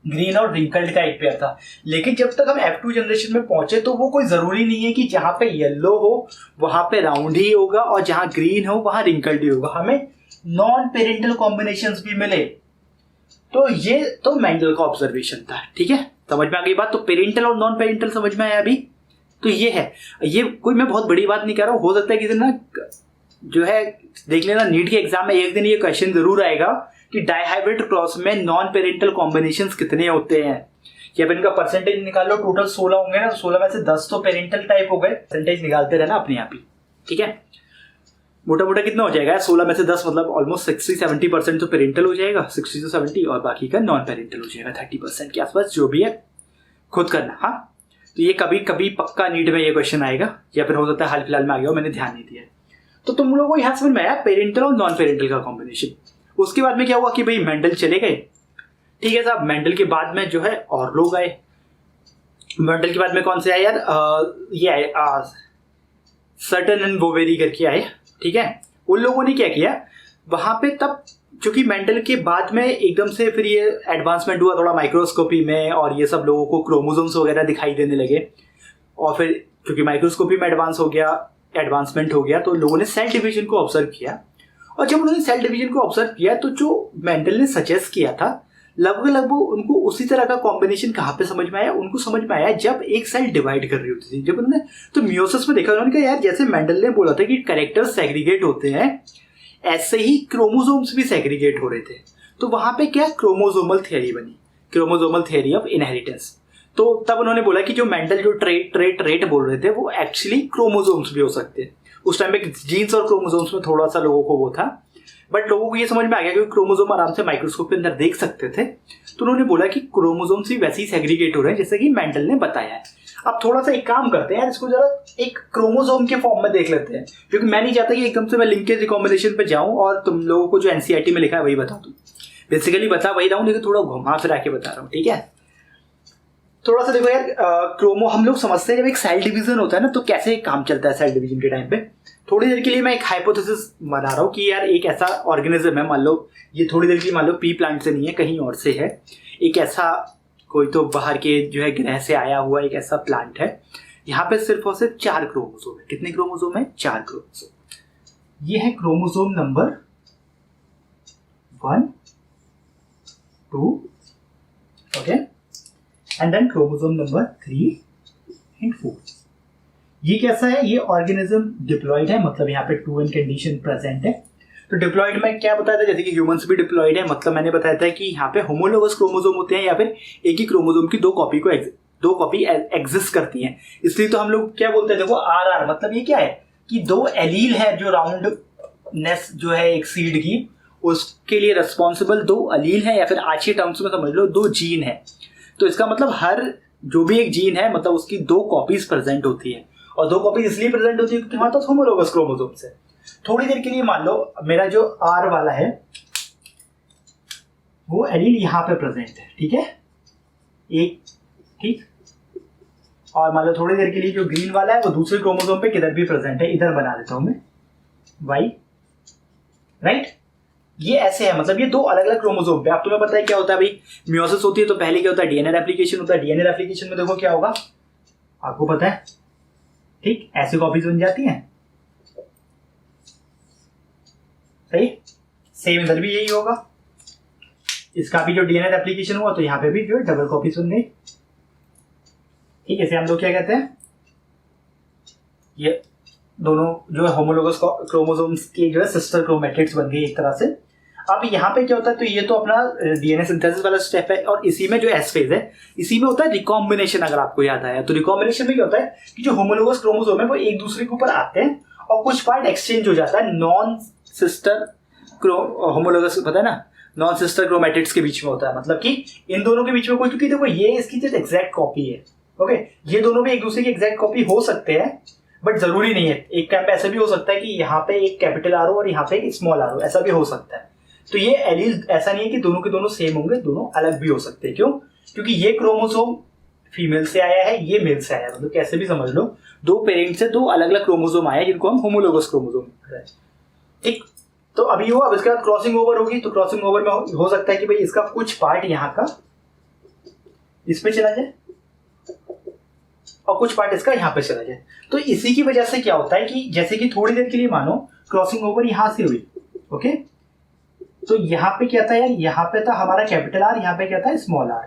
ग्रीन और रिंकल्ड का एक पेयर था। लेकिन जब तक हम F2 जनरेशन में पहुंचे, तो वो कोई जरूरी नहीं है कि जहां पे येलो हो वहां पे राउंड ही होगा, और जहां ग्रीन हो वहां रिंकल्ड ही होगा। हमें नॉन पेरेंटल कॉम्बिनेशंस भी मिले। तो ये तो मेंडल का ऑब्जर्वेशन था, ठीक है, समझ में आ गई बात। तो पेरेंटल और नॉन पेरेंटल समझ में आया अभी। तो ये है, ये कोई मैं बहुत बड़ी बात नहीं कर रहा हूँ। हो सकता है कि ना जो है देख लेना, नीट के एग्जाम में एक दिन ये क्वेश्चन जरूर आएगा कि डाइहाइब्रिड क्रॉस में नॉन पेरेंटल कॉम्बिनेशंस कितने होते हैं, या फिर इनका परसेंटेज निकाल लो। टोटल 16 होंगे ना, 16 में से 10 तो पेरेंटल टाइप हो गए। परसेंटेज निकालते रहना अपने आप ही, ठीक है। मोटा मोटा कितना हो जाएगा, 16 में से 10 मतलब ऑलमोस्ट 60-70% तो पेरेंटल हो जाएगा, 60 से 70, और बाकी का नॉन पेरेंटल हो जाएगा 30% के आसपास, जो भी है खुद करना। हाँ, तो ये कभी कभी पक्का नीट में ये क्वेश्चन आएगा, या फिर हो सकता है हाल फिलहाल में आ गया हो, मैंने ध्यान नहीं दिया। तो तुम लोगों को यहाँ समझ में आया पेरेंटल और नॉन पेरेंटल का कॉम्बिनेशन। उसके बाद में क्या हुआ कि भाई मेंडल चले गए, ठीक है साहब। मेंडल के बाद में जो है और लोग आए। मेंडल के बाद में कौन से आए यार, ये आए सर्टन एंड बोवेरी करके आए, ठीक है। उन लोगों ने क्या किया वहां पे, तब चूंकि मेंडल के बाद में एकदम से फिर ये एडवांसमेंट हुआ थोड़ा माइक्रोस्कोपी में, और ये सब लोगों को क्रोमोसोम्स वगैरह दिखाई देने लगे। और फिर क्योंकि माइक्रोस्कोपी में एडवांसमेंट हो गया, तो लोगों ने सेल डिवीजन को ऑब्जर्व किया। और जब उन्होंने सेल डिवीजन को ऑब्जर्व किया, तो जो मेंडल ने सजेस्ट किया था, लगभग उनको उसी तरह का कॉम्बिनेशन कहाँ पे समझ में आया, उनको समझ में आया जब एक सेल डिवाइड कर रही होती थी। जब उन्होंने तो मियोसिस में देखा, उन्होंने कहा यार जैसे मेंडल ने बोला था कि कैरेक्टर्स सेग्रीगेट होते हैं, ऐसे ही क्रोमोसोम्स भी सेग्रीगेट हो रहे थे। तो वहां पे क्या क्रोमोसोमल थियरी बनी, क्रोमोसोमल थियरी ऑफ इनहेरिटेंस। तो तब उन्होंने बोला कि जो मेंडल जो ट्रेट बोल रहे थे, वो एक्चुअली क्रोमोसोम्स भी हो सकते हैं। उस टाइम पे जीन्स और क्रोमोसोम्स में थोड़ा सा लोगों को वो था। बट लोगों को ये समझ में आ गया कि क्रोमोसोम आराम से माइक्रोस्कोप के अंदर देख सकते थे, तो उन्होंने बोला कि क्रोमोसोम्स भी वैसे ही सेग्रीगेट हो रहे हैं जैसे कि मेंडल ने बताया है। अब थोड़ा सा एक काम करते हैं यार, इसको जरा एक क्रोमोसोम के फॉर्म में देख लेते हैं, क्योंकि मैं नहीं चाहता कि एकदम से मैं लिंकेज रिकॉम्बिनेशन पे जाऊं और तुम लोगों को जो एनसीईआरटी में लिखा है वही बता दूं। बेसिकली बता वही रहा हूं, लेकिन थोड़ा घुमा फिरा के बता रहा हूँ, ठीक है। थोड़ा सा देखो यार, हम लोग समझते हैं जब एक सेल डिवीजन होता है ना तो कैसे काम चलता है सेल डिवीजन के टाइम पे। थोड़ी देर के लिए मैं एक हाइपोथेसिस बना रहा हूँ कि यार एक ऐसा ऑर्गेनिज्म है, मान लो ये थोड़ी देर के लिए मान लो पी प्लांट से नहीं है, कहीं और से है, एक ऐसा कोई तो बाहर के जो है ग्रह से आया हुआ एक ऐसा प्लांट है, यहाँ पे सिर्फ और सिर्फ 4 क्रोमोसोम है। कितने क्रोमोसोम है? 4 क्रोमोसोम। ये है chromosome number 1, 2, okay, and then chromosome number 3 and 4। ये कैसा है? ये ऑर्गेनिज्म डिप्लॉयड है, मतलब यहाँ पे 2 n कंडीशन प्रेजेंट है। तो डिप्लॉयड में क्या बताया था, जैसे कि ह्यूमंस भी डिप्लॉयड है, मतलब मैंने बताया था कि यहाँ पे होमोलोगस क्रोमोसोम होते हैं या फिर एक ही क्रोमोसोम की दो कॉपी एग्जिस्ट करती हैं। इसलिए तो हम लोग क्या बोलते हैं, देखो RR, मतलब ये क्या है कि 2 एलील है जो राउंडनेस जो है एक सीड की, उसके लिए रिस्पॉन्सिबल 2 एलील है, या फिर आज के टर्म्स में समझ लो 2 जीन है। तो इसका मतलब हर जो भी एक जीन है मतलब उसकी 2 कॉपीज प्रेजेंट होती है, और 2 कॉपीज इसलिए प्रेजेंट होती है क्योंकि हमारे पास होमोलोगस क्रोमोसोम है। थोड़ी देर के लिए मान लो मेरा जो R वाला है वो एलील यहाँ पे प्रेजेंट है, ठीक है, एक, ठीक, और मान लो थोड़ी देर के लिए जो ग्रीन वाला है वो दूसरे क्रोमोसोम पे किधर भी प्रेजेंट है, इधर बना देता हूं मैं Y, राइट। ये ऐसे है, मतलब ये 2 अलग अलग क्रोमोसोम पे। अब तुम्हें पता है क्या होता है भाई, मियोसिस होती है तो पहले क्या होता है, डीएनए रेप्लिकेशन होता है। डीएनए रेप्लिकेशन में देखो क्या होगा, आपको पता है, ठीक, ऐसी कॉपीज बन जाती हैं, सही। सेम इधर भी यही होगा, इसका भी जो डीएनए रेप्लिकेशन हुआ तो यहाँ पे भी जो डबल कॉपीज बन गई, ठीक है। इसे हम लोग क्या कहते हैं, ये दोनों जो है होमोलोगस क्रोमोसोम्स के जो है सिस्टर क्रोमैटिड्स बन गई एक तरह से। अब यहाँ पे क्या होता है, तो ये तो अपना डीएनए सिंथेसिस वाला स्टेप है, और इसी में जो एस फेज है इसी में होता है रिकॉम्बिनेशन। अगर आपको याद आया तो रिकॉम्बिनेशन में क्या होता है कि जो होमोलोगस क्रोमोसोम है वो एक दूसरे के ऊपर आते हैं और कुछ पार्ट एक्सचेंज हो जाता है नॉन सिस्टर होमोलोगस, पता है ना, नॉन सिस्टर क्रोमैटिड्स के बीच में होता है, मतलब कि इन दोनों के बीच में कोई, क्योंकि देखो ये इसकी जो एग्जैक्ट कॉपी है, ओके, ये दोनों भी एक दूसरे की एग्जैक्ट कॉपी हो सकते हैं, बट जरूरी नहीं है। एक टाइम पे ऐसा भी हो सकता है कि यहाँ पे एक कैपिटल R हो और यहाँ पे एक स्मॉल r हो, ऐसा भी हो सकता है। तो ये एलील ऐसा नहीं है कि दोनों के दोनों सेम होंगे, दोनों अलग भी हो सकते हैं। क्यों? क्योंकि ये क्रोमोसोम फीमेल से आया है, ये मेल से आया है, मतलब कैसे भी समझ लो 2 पेरेंट से 2 अलग अलग क्रोमोसोम आए जिनको हम होमोलोगस क्रोमोसोम कहते हैं, ठीक। तो अभी हुआ, अब इसके बाद क्रॉसिंग ओवर होगी, तो क्रॉसिंग ओवर में हो सकता है कि भाई इसका कुछ पार्ट यहाँ का इस पे चला जाए और कुछ पार्ट इसका यहाँ पे चला जाए। तो इसी की वजह से क्या होता है कि जैसे कि थोड़ी देर के लिए मानो क्रॉसिंग ओवर यहाँ से हुई, ओके, तो यहाँ पे क्या था यार, यहाँ पे था हमारा कैपिटल R, यहाँ पे क्या था स्मॉल r।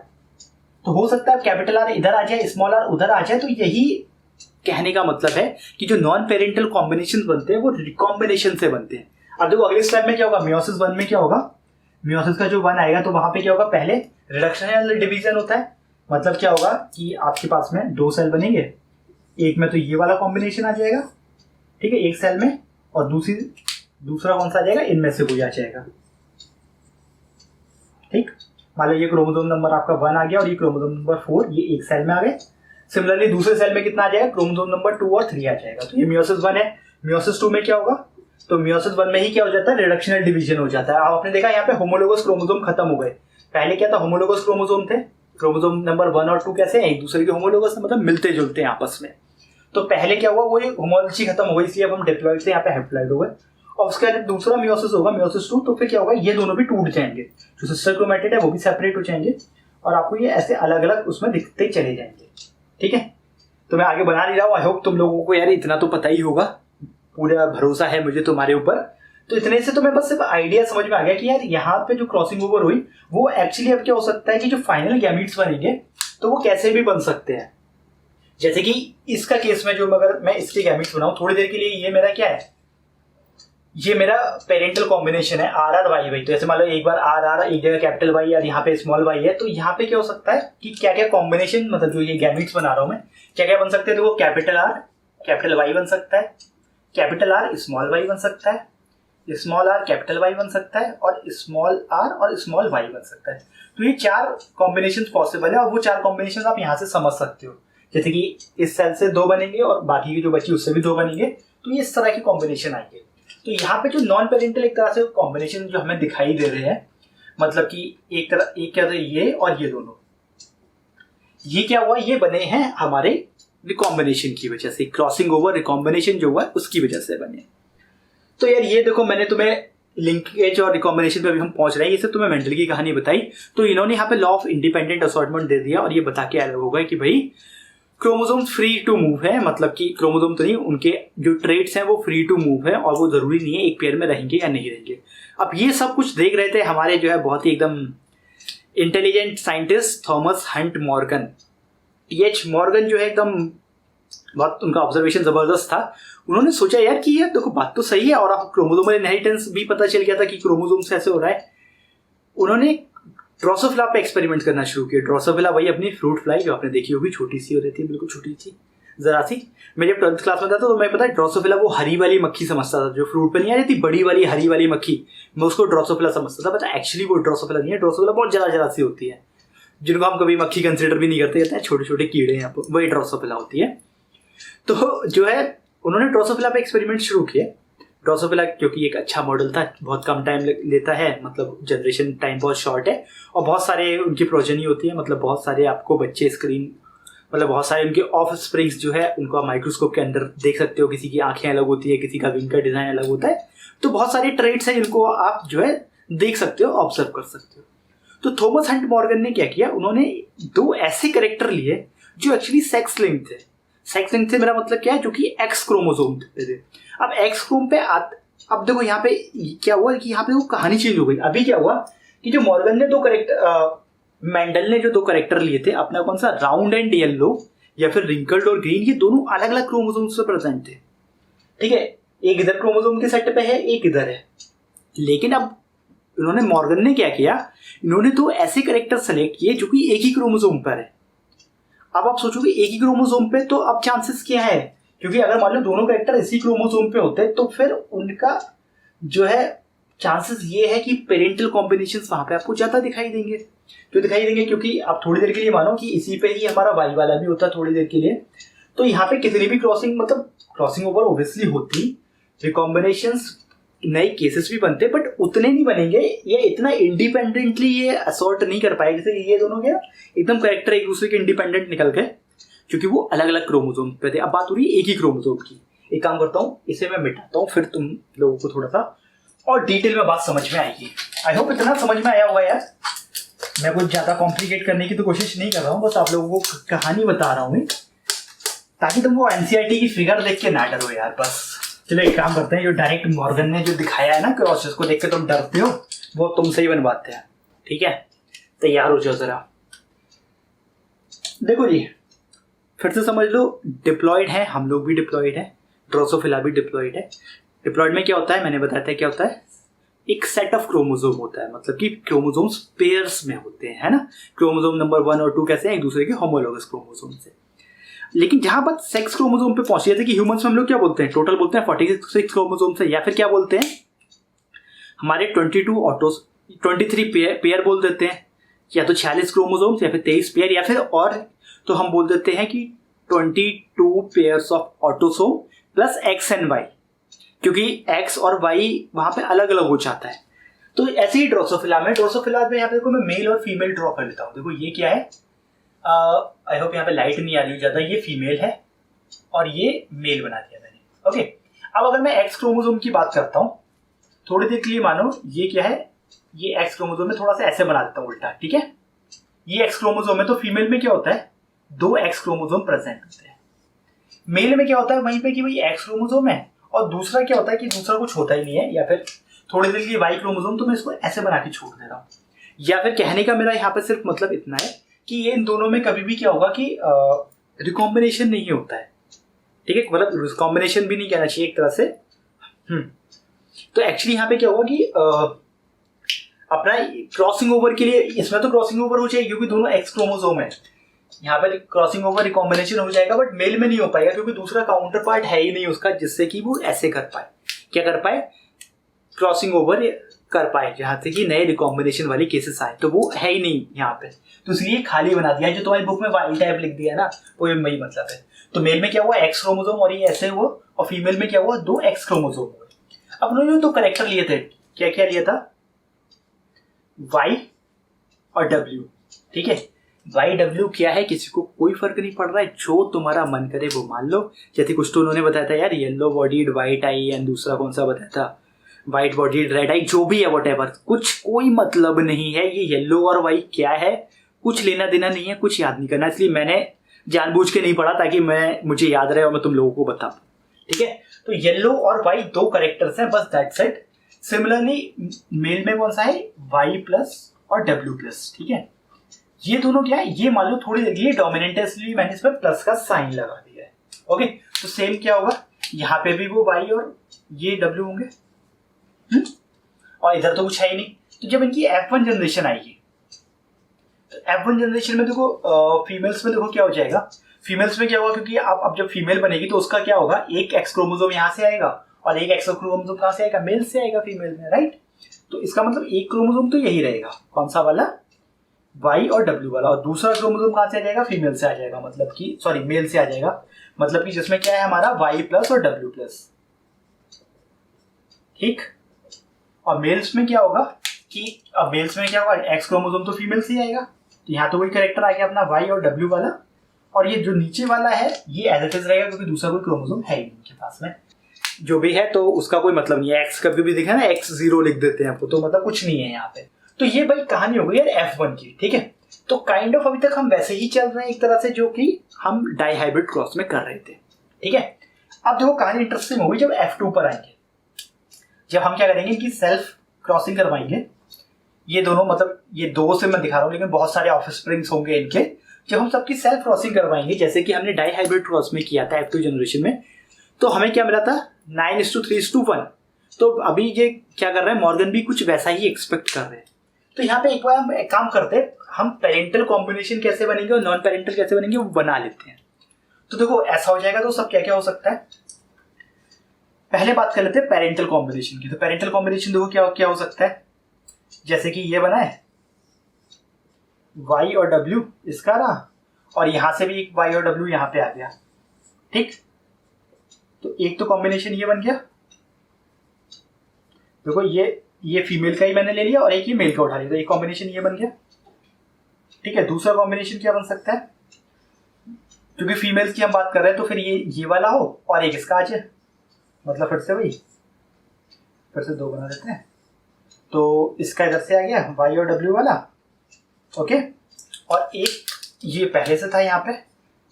तो हो सकता है कैपिटल R इधर आ जाए, स्मॉल r उधर आ जाए। तो यही कहने का मतलब है कि जो नॉन पेरेंटल कॉम्बिनेशन बनते हैं वो रिकॉम्बिनेशन से बनते हैं। अब देखो अगले स्टेप में क्या होगा, मियोसिस 1 में क्या होगा, मियोसिस का जो 1 आएगा तो वहां पे क्या होगा, पहले रिडक्शनल डिवीजन होता है। मतलब क्या होगा कि आपके पास में 2 सेल बनेंगे, एक में तो ये वाला कॉम्बिनेशन आ जाएगा, ठीक है, एक सेल में, और दूसरा कौन सा आ जाएगा, इनमें से कोई आ जाएगा, ठीक। मान लो ये क्रोमोसोम नंबर आपका 1 आ गया और ये क्रोमोसोम नंबर 4, ये एक सेल में आ गए। सिमिलरली दूसरे सेल में कितना आ जाएगा, क्रोमोसोम नंबर 2 और 3 आ जाएगा। तो ये मियोसिस 1 है। मियोसिस 2 में क्या होगा, तो मियोसिस 1 में ही क्या हो जाता है, रिडक्शनल डिवीजन हो जाता है। आपने देखा यहाँ पे होमोलोगस क्रोमोसोम खत्म हो गए। पहले क्या था, होमोलोगस क्रोमोसोम थे, क्रोमोसोम नंबर 1 और 2 कैसे हैं, एक दूसरे के होमोलोगस, मतलब मिलते जुलते हैं आपस में। तो पहले क्या हुआ, वो होमोलॉजी खत्म हो गई, इसलिए अब हम डिप्लॉइड से यहाँ पे हैप्लॉइड हो गए। और उसके बाद दूसरा मियोसिस होगा, मियोसिस 2, तो फिर क्या होगा, ये दोनों भी टूट जाएंगे, जो सिस्टर क्रोमैटिड है वो भी सेपरेट हो जाएंगे, और आपको ये ऐसे अलग अलग उसमें दिखते चले जाएंगे, ठीक है। तो मैं आगे बना नहीं रहा हूँ, आई होप तुम लोगों को यार इतना तो पता ही होगा, पूरा भरोसा है मुझे तुम्हारे ऊपर। तो इतने से तो मैं बस सिर्फ आइडिया समझ में आ गया कि यार यहाँ पे जो क्रॉसिंग ओवर हुई वो एक्चुअली अब क्या हो सकता है कि जो फाइनल गैमीट्स बनेंगे तो वो कैसे भी बन सकते हैं। जैसे कि इसका केस में जो अगर मैं इसके गैमीट्स बनाऊं थोड़ी देर के लिए, ये मेरा क्या है, ये मेरा पेरेंटल कॉम्बिनेशन है RR YY। तो ऐसे मान लो एक बार RR एक जगह कैपिटल Y और यहाँ पे स्मॉल y है, तो यहाँ पे क्या हो सकता है कि क्या क्या कॉम्बिनेशन, मतलब जो ये गैमीट्स बना रहा हूं मैं, क्या क्या बन सकते हैं। तो वो कैपिटल R कैपिटल Y बन सकता है, कैपिटल R स्मॉल y बन सकता है, स्मॉल आर कैपिटल वाई बन सकता है और स्मॉल आर और स्मॉल वाई बन सकता है। तो ये 4 कॉम्बिनेशन पॉसिबल है और वो 4 कॉम्बिनेशन आप यहाँ से समझ सकते हो। जैसे कि इस सेल से 2 बनेंगे और बाकी की जो बची उससे भी 2 बनेंगे, तो ये इस तरह की कॉम्बिनेशन आएंगे। तो यहाँ पे जो नॉन पेरेंटल एक तरह से कॉम्बिनेशन जो हमें दिखाई दे रहे हैं, मतलब कि एक क्या था ये और ये दोनों, ये क्या हुआ, ये बने हैं हमारे रिकॉम्बिनेशन की वजह से, क्रॉसिंग ओवर रिकॉम्बिनेशन जो हुआ उसकी वजह से बने। तो यार ये देखो, मैंने तुम्हें लिंकेज और रिकॉम्बिनेशन पे अभी हम पहुंच रहे हैं, ये सब तुम्हें मेंडल की कहानी बताई। तो इन्होंने यहाँ पे लॉ ऑफ इंडिपेंडेंट असॉर्टमेंट दे दिया और ये बता के अलग होगा कि भाई क्रोमोसोम फ्री टू मूव है, मतलब कि क्रोमोसोम तो नहीं, उनके जो ट्रेट्स हैं वो फ्री टू मूव है और वो जरूरी नहीं है एक पेयर में रहेंगे या नहीं रहेंगे। अब ये सब कुछ देख रहे थे हमारे जो है बहुत ही एकदम intelligent scientist Thomas Hunt Morgan. T H Morgan जो है एकदम बहुत, उनका ऑब्जर्वेशन जबरदस्त था। उन्होंने सोचा यार कि यार देखो बात तो सही है और आप क्रोमोसोमल इनहेरिटेंस भी पता चल गया था कि क्रोमोसोम से ऐसे हो रहा है। उन्होंने ड्रोसोफिला पे एक्सपेरिमेंट करना शुरू किया। ड्रोसोफिला वही अपनी फ्रूट फ्लाई जो आपने देखी होगी, छोटी सी हो रहती है, बिल्कुल छोटी सी जरा सी। मैं जब 12th क्लास में था तो मैं पता है ड्रोसोफिला वो हरी वाली मक्खी समझता था, जो फ्रूट पे नहीं आ रही थी बड़ी वाली हरी वाली मक्खी, मैं उसको ड्रोसोफिला समझता था। बट एक्चुअली वो ड्रोसोफिला नहीं है, ड्रोसोफिला बहुत जरा सी होती है, जिनको हम कभी मक्खी कंसिडर भी नहीं करते, कहते हैं छोटे छोटे कीड़े हैं, वही ड्रोसोफिला होती है। तो जो है उन्होंने ड्रोसोफिला पे एक्सपेरिमेंट शुरू किए। ड्रोसोफिला क्योंकि एक अच्छा मॉडल था, बहुत कम टाइम लेता है, मतलब जनरेशन टाइम बहुत शॉर्ट है और बहुत सारे उनकी प्रोजेनी होती है, मतलब बहुत सारे आपको बच्चे स्क्रीन, मतलब बहुत सारे उनके ऑफ स्प्रिंग्स जो है उनको आप माइक्रोस्कोप के अंदर देख सकते हो। किसी की आंखें अलग होती है, किसी का विंग का डिजाइन अलग होता है, तो बहुत सारे ट्रेट्स हैं जिनको आप जो है देख सकते हो, ऑब्जर्व कर सकते हो। तो थॉमस हंट मॉर्गन ने क्या किया, उन्होंने 2 ऐसे कैरेक्टर लिए जो एक्चुअली सेक्स लिंक थे। सेक्स लिंक से मेरा मतलब क्या है, जो कि एक्स क्रोमोसोम थे। अब एक्स क्रोम पे अब देखो यहाँ पे क्या हुआ कि यहाँ पे वो कहानी चेंज हो गई। अभी क्या हुआ कि जो मॉर्गन ने 2 कैरेक्टर, मेंडल ने जो 2 कैरेक्टर लिए थे अपना, कौन सा, राउंड एंड येलो या फिर रिंकल्ड और ग्रीन, ये दोनों अलग अलग क्रोमोसोम्स पे प्रेजेंट थे। ठीक है, एक इधर क्रोमोसोम के सेट पे है, एक इधर है। लेकिन अब इन्होंने, मॉर्गन ने क्या किया, इन्होंने 2 ऐसे कैरेक्टर सेलेक्ट किए जो कि एक ही क्रोमोसोम पर है। अब आप सोचोगे एक ही क्रोमोसोम पे, तो अब चांसेस क्या है, क्योंकि अगर मान लो दोनों कैरेक्टर इसी क्रोमोसोम पे होते तो फिर उनका जो है चांसेस ये है कि पेरेंटल कॉम्बिनेशंस वहां पे आपको ज्यादा दिखाई देंगे। क्यों दिखाई देंगे, क्योंकि आप थोड़ी देर के लिए मानो कि इसी पे ही हमारा वाई वाला भी होता है थोड़ी देर के लिए, तो यहाँ पे कितनी भी क्रॉसिंग, मतलब क्रॉसिंग ओवर ओब्वियसली होती, रिकॉम्बिनेशंस नए केसेस भी बनते, बट उतने नहीं बनेंगे, ये इतना इंडिपेंडेंटली ये असॉर्ट नहीं कर पाए। जैसे ये दोनों क्या एकदम कैरेक्टर एक दूसरे के इंडिपेंडेंट निकल गए, क्योंकि वो अलग अलग क्रोमोसोम पे थे। अब बात हो रही है एक ही क्रोमोसोम की। एक काम करता हूँ, इसे मैं मिटाता हूँ, फिर तुम लोगों को थोड़ा सा और डिटेल में बात समझ में आएगी। आई होप इतना समझ में आया होगा यार। मैं कुछ ज्यादा कॉम्प्लिकेट करने की तो कोशिश नहीं कर रहा हूँ, बस आप लोगों को कहानी बता रहा हूँ ताकि तुमको एनसीईआरटी की फिगर देख के ना डरो यार। बस चलो एक काम करते हैं, जो डायरेक्ट मॉर्गन ने जो दिखाया है ना क्रॉसेस को देख के तुम डरते हो, वो तुमसे ही बनवाते हैं। ठीक है, तैयार हो जाओ जरा। देखो जी, फिर से समझ लो, डिप्लॉयड है, हम लोग भी डिप्लॉयड है, ड्रोसोफिला भी डिप्लॉयड है। डिप्लॉयड में क्या होता है, मैंने बताया था क्या होता है, एक सेट ऑफ क्रोमोसोम होता है, मतलब कि क्रोमोसोम्स पेयर्स में होते हैं, है ना। क्रोमोसोम नंबर 1 और 2 कैसे हैं, एक दूसरे के होमोलॉगस क्रोमोसोम से। लेकिन जहां बात सेक्स क्रोमोसोम पे पहुंची, जैसे कि ह्यूमंस में हम लोग क्या बोलते हैं, टोटल बोलते हैं 46 क्रोमोसोम से, या फिर क्या बोलते हैं हमारे 23 पेयर बोल देते हैं, या तो 46 क्रोमोसोम या फिर 23 पेयर, या फिर और तो हम बोल देते हैं कि 22 pairs of autosome plus X and Y, क्योंकि एक्स और वाई वहां पे अलग अलग हो जाता है। तो ऐसे ही ड्रोसोफिला में यहाँ पे देखो मैं मेल और फीमेल ड्रॉ कर लेता हूँ। देखो ये क्या है, आई होप यहाँ पे लाइट नहीं आ रही ज्यादा, ये फीमेल है और ये मेल बना दिया मैंने। ओके, अब अगर मैं एक्स क्रोमोसोम की बात करता हूँ, थोड़ी देर के लिए मानो ये क्या है, ये एक्स क्रोमोसोम में थोड़ा सा ऐसे बना देता हूँ उल्टा। ठीक है, ये एक्स क्रोमोसोम है, तो फीमेल में क्या होता है, 2 एक्स क्रोमोसोम प्रेजेंट होते हैं। मेल में क्या होता है वहीं पे कि भाई एक्स क्रोमोसोम है, और दूसरा क्या होता है कि दूसरा कुछ होता ही नहीं है, या फिर थोड़ी देर के लिए वाई क्रोमोसोम, तो मैं इसको ऐसे बना के छोड़ दे रहा हूँ। या फिर कहने का मेरा यहाँ पे सिर्फ मतलब इतना है कि ये इन दोनों में कभी भी क्या होगा कि रिकॉम्बिनेशन नहीं होता है। ठीक है, मतलब रिकॉम्बिनेशन भी नहीं कहना चाहिए एक तरह से। तो एक्चुअली यहाँ पे क्या होगा कि अपना क्रॉसिंग ओवर के लिए, इसमें तो क्रॉसिंग ओवर हो जाएगी क्योंकि दोनों एक्स क्रोमोसोम है, यहाँ पे क्रॉसिंग ओवर रिकॉम्बिनेशन हो जाएगा, बट मेल में नहीं हो पाएगा क्योंकि दूसरा काउंटर पार्ट है ही नहीं उसका, जिससे कि वो ऐसे कर पाए, क्या कर पाए, क्रॉसिंग ओवर कर पाए, जहाँ से कि नए रिकॉम्बिनेशन वाली केसेस आए, तो वो है ही नहीं यहाँ पे, तो इसलिए खाली बना दिया है। जो तुम्हारी बुक में वाइल्ड टाइप लिख दिया है ना, वो वही मतलब है। तो मेल में क्या हुआ, एक्स क्रोमोसोम और ये ऐसे हुआ, और फीमेल में क्या हुआ, 2 एक्स क्रोमोसोम हुए। अब उन्होंने 2 करेक्टर लिए थे, क्या क्या लिया था, वाई और डब्ल्यू। ठीक है, वाई डब्ल्यू क्या है किसी को कोई फर्क नहीं पड़ रहा है, जो तुम्हारा मन करे वो मान लो। जैसे कुछ तो उन्होंने बताया था यार, yellow bodied white I, and दूसरा कौन सा बताया था, व्हाइट बॉडीड रेड आई, जो भी है वॉटएवर, कुछ कोई मतलब नहीं है ये येलो और वाई क्या है, कुछ लेना देना नहीं है, कुछ याद नहीं करना। इसलिए मैंने जानबूझ के नहीं पढ़ा ताकि मुझे याद रहे और मैं तुम लोगों को बता पाऊं। ठीक है, तो येलो और वाई 2 करेक्टर्स हैं, बस दैट्स इट। सिमिलरली मेल में कौन सा है, वाई प्लस और डब्ल्यू प्लस। ठीक है, ये दोनों क्या है, ये मान लो थोड़ी देर के लिए डोमिनेंट है, इसलिए मैंने इसमें प्लस का साइन लगा दिया है। ओके, तो सेम क्या होगा, यहाँ पे भी वो वाई और ये डब्ल्यू होंगे, और इधर तो कुछ है ही नहीं। तो जब इनकी F1 जनरेशन आएगी, तो F1 जनरेशन में देखो फीमेल्स में देखो क्या हो जाएगा, फीमेल्स में क्या होगा, क्योंकि अब जब फीमेल बनेगी तो उसका क्या होगा, एक एक्स क्रोमोसोम यहाँ से आएगा और एक एक्स क्रोमोसोम कहाँ से आएगा, मेल से आएगा फीमेल में, राइट। तो इसका मतलब एक क्रोमोसोम तो यही रहेगा, कौन सा वाला, वाई और डब्ल्यू वाला, और दूसरा क्रोमोसोम कहाँ से आ जाएगा, फीमेल से आ जाएगा, मतलब कि सॉरी मेल से आ जाएगा, मतलब कि जिसमें क्या है हमारा वाई प्लस और डब्ल्यू प्लस। ठीक, और मेल्स में क्या होगा कि अब मेल्स में क्या होगा, एक्स क्रोमोसोम तो फीमेल से ही आएगा, तो यहाँ तो वही करेक्टर आ गया अपना वाई और डब्ल्यू वाला, और ये जो नीचे वाला है ये एज इट इज रहेगा, क्योंकि दूसरा कोई क्रोमोसोम है ही नहीं उनके पास में, जो भी है तो उसका कोई मतलब नहीं है। एक्स कभी भी दिखा ना, X0 लिख देते हैं आपको, तो मतलब कुछ नहीं है यहाँ पे। तो ये भाई कहानी हो गई यार F1 की। ठीक है, तो काइंड ऑफ अभी तक हम वैसे ही चल रहे हैं एक तरह से, जो कि हम डाइहाइब्रिड क्रॉस में कर रहे थे। ठीक है, अब देखो कहानी इंटरेस्टिंग होगी जब F2 पर आएंगे, जब हम क्या करेंगे कि सेल्फ क्रॉसिंग करवाएंगे। ये दोनों मतलब ये 2 से मैं दिखा रहा हूँ, लेकिन बहुत सारे ऑफस्प्रिंग्स होंगे इनके, जब हम सबकी सेल्फ क्रॉसिंग करवाएंगे, जैसे कि हमने डाइहाइब्रिड क्रॉस में किया था F2 जनरेशन में, तो हमें क्या मिला था 9:3:1। तो अभी ये क्या कर रहे हैं, मॉर्गन भी कुछ वैसा ही एक्सपेक्ट कर रहे हैं। तो यहाँ पे एक बार हम एक काम करते हैं, हम पेरेंटल कॉम्बिनेशन कैसे बनेंगे और नॉन पेरेंटल कैसे बनेंगे वो बना लेते हैं। तो देखो ऐसा हो जाएगा, तो सब क्या क्या हो सकता है, पहले बात कर लेते हैं पेरेंटल कॉम्बिनेशन की। तो पेरेंटल कॉम्बिनेशन देखो क्या क्या हो सकता है, जैसे कि ये बना है वाई और डब्ल्यू इसका रहा, और यहां से भी एक वाई और डब्ल्यू यहाँ पे आ गया। ठीक, तो एक तो कॉम्बिनेशन ये बन गया, देखो ये फीमेल का ही मैंने ले लिया और एक ये मेल का उठा लिया, तो एक कॉम्बिनेशन ये बन गया। ठीक है, दूसरा कॉम्बिनेशन क्या बन सकता है, क्योंकि फीमेल्स की हम बात कर रहे हैं, तो फिर ये वाला हो और एक इसका आ जाए, मतलब फिर से वही, फिर से 2 बना देते हैं। तो इसका इधर से आ गया वाई और डब्ल्यू वाला, ओके, और एक ये पहले से था यहाँ पे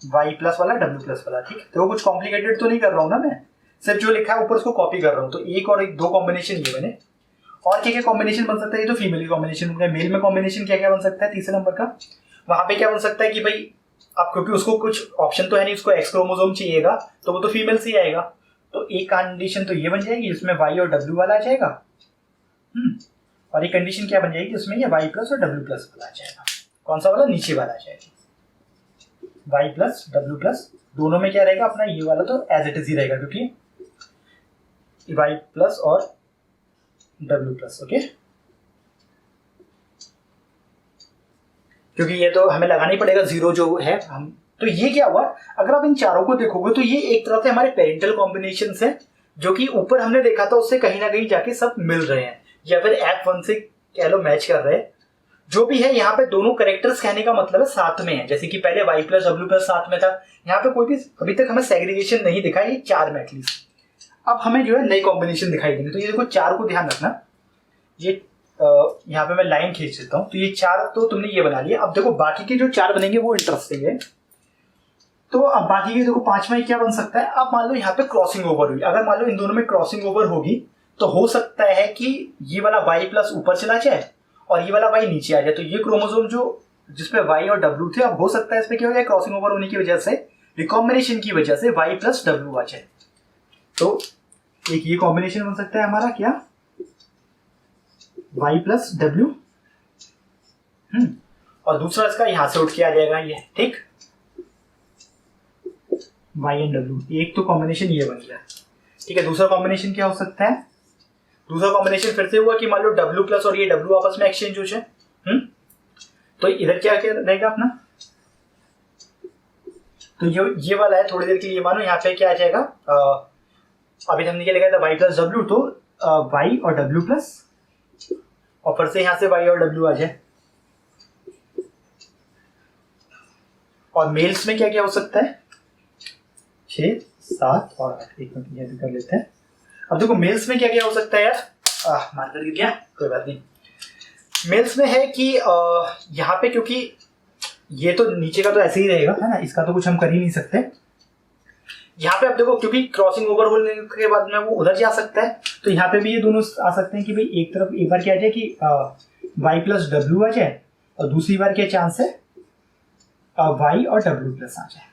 वाई प्लस वाला डब्ल्यू प्लस वाला। ठीक, तो कुछ कॉम्प्लिकेटेड तो नहीं कर रहा हूँ ना मैं, सिर्फ जो लिखा है ऊपर उसको कॉपी कर रहा हूँ। तो एक और एक 2 कॉम्बिनेशन ये बने, और क्या क्या कॉम्बिनेशन बन सकता है, ये तो फीमेल की कॉम्बिनेशन हो गया। मेल में कॉम्बिनेशन क्या क्या बन सकता है, तीसरे नंबर का वहां पे क्या बन सकता है कि भाई अब क्योंकि उसको कुछ ऑप्शन तो है नहीं, उसको एक्स क्रोमोसोम चाहिएगा, तो वो तो फीमेल से ही आएगा। तो एक कंडीशन तो ये बन जाएगी जिसमें वाई और डब्ल्यू वाला आ जाएगा, और एक कंडीशन क्या बन जाएगी जिसमें ये वाई प्लस और डब्ल्यू प्लस वाला आ जाएगा। कौन सा वाला, नीचे वाला आ जाएगा, वाई प्लस डब्ल्यू प्लस। दोनों में क्या रहेगा अपना, ये वाला तो एज इट इज ही रहेगा, क्योंकि वाई प्लस और डब्ल्यू प्लस, ओके, क्योंकि ये तो हमें लगाना ही पड़ेगा 0 जो है हम। तो ये क्या हुआ, अगर आप इन चारों को देखोगे तो ये एक तरह से हमारे पेरेंटल कॉम्बिनेशन है, जो कि ऊपर हमने देखा था उससे कहीं ना कहीं जाके सब मिल रहे हैं, या फिर F1 से कह लो मैच कर रहे हैं। जो भी है यहाँ पे दोनों करेक्टर्स कहने का मतलब है साथ में है, जैसे कि पहले वाई प्लस डब्ल्यू प्लस साथ में था, यहाँ पे कोई भी अभी तक हमें सेग्रीगेशन नहीं दिखा, ये 4 में एटलीस्ट। अब हमें जो है नई कॉम्बिनेशन दिखाई देंगे। तो ये देखो 4 को ध्यान रखना, ये यहाँ पे मैं लाइन खींच देता हूँ। तो ये 4 तो तुमने ये बना लिया। अब देखो बाकी के जो 4 बनेंगे वो इंटरेस्टिंग है। तो अब बाकी के देखो 5वां क्या बन सकता है। अब मान लो यहाँ पे क्रॉसिंग ओवर हुई, अगर मान लो इन दोनों में क्रॉसिंग ओवर होगी तो हो सकता है कि ये वाला वाई प्लस ऊपर चला जाए और ये वाला वाई नीचे आ जाए। तो ये क्रोमोसोम जो जिसपे वाई और डब्ल्यू थे, अब हो सकता है इसमें क्या हो जाए, क्रॉसिंग ओवर होने की वजह से, रिकॉम्बिनेशन की वजह से वाई प्लस डब्ल्यू आ जाए। तो एक ये कॉम्बिनेशन बन सकता है हमारा, क्या, वाई प्लस डब्ल्यू, और दूसरा इसका यहां से उठ के आ जाएगा ये, ठीक, वाई एंड डब्ल्यू। एक तो कॉम्बिनेशन ये बन गया, ठीक है। दूसरा कॉम्बिनेशन क्या हो सकता है, दूसरा कॉम्बिनेशन फिर से हुआ कि मान लो W प्लस और ये W आपस में एक्सचेंज हो जाए। तो इधर क्या क्या रहेगा अपना, तो ये वाला है थोड़ी देर के लिए, मानो यहाँ पे क्या आ जाएगा, अभी हमने क्या लिखा था y प्लस W, तो y और W प्लस, और फिर से यहाँ से y और W आ जाए। और मेल्स में क्या क्या हो सकता है, 6, 7 और 8, एक मिनट ये भी कर लेते हैं। अब देखो मेल्स में क्या क्या हो सकता है यार, मार्कर गिर गया, कोई बात नहीं। मेल्स में है कि यहाँ पे क्योंकि ये तो नीचे का तो ऐसे ही रहेगा है ना, इसका तो कुछ हम कर ही नहीं सकते। यहाँ पे आप देखो क्योंकि क्रॉसिंग ओवर होने के बाद में वो उधर जा सकता है, तो यहाँ पे भी ये दोनों आ सकते हैं कि भाई एक तरफ एक बार क्या आ जाए कि y प्लस W आ जाए, और दूसरी बार क्या चांस है y और W प्लस आ जाए।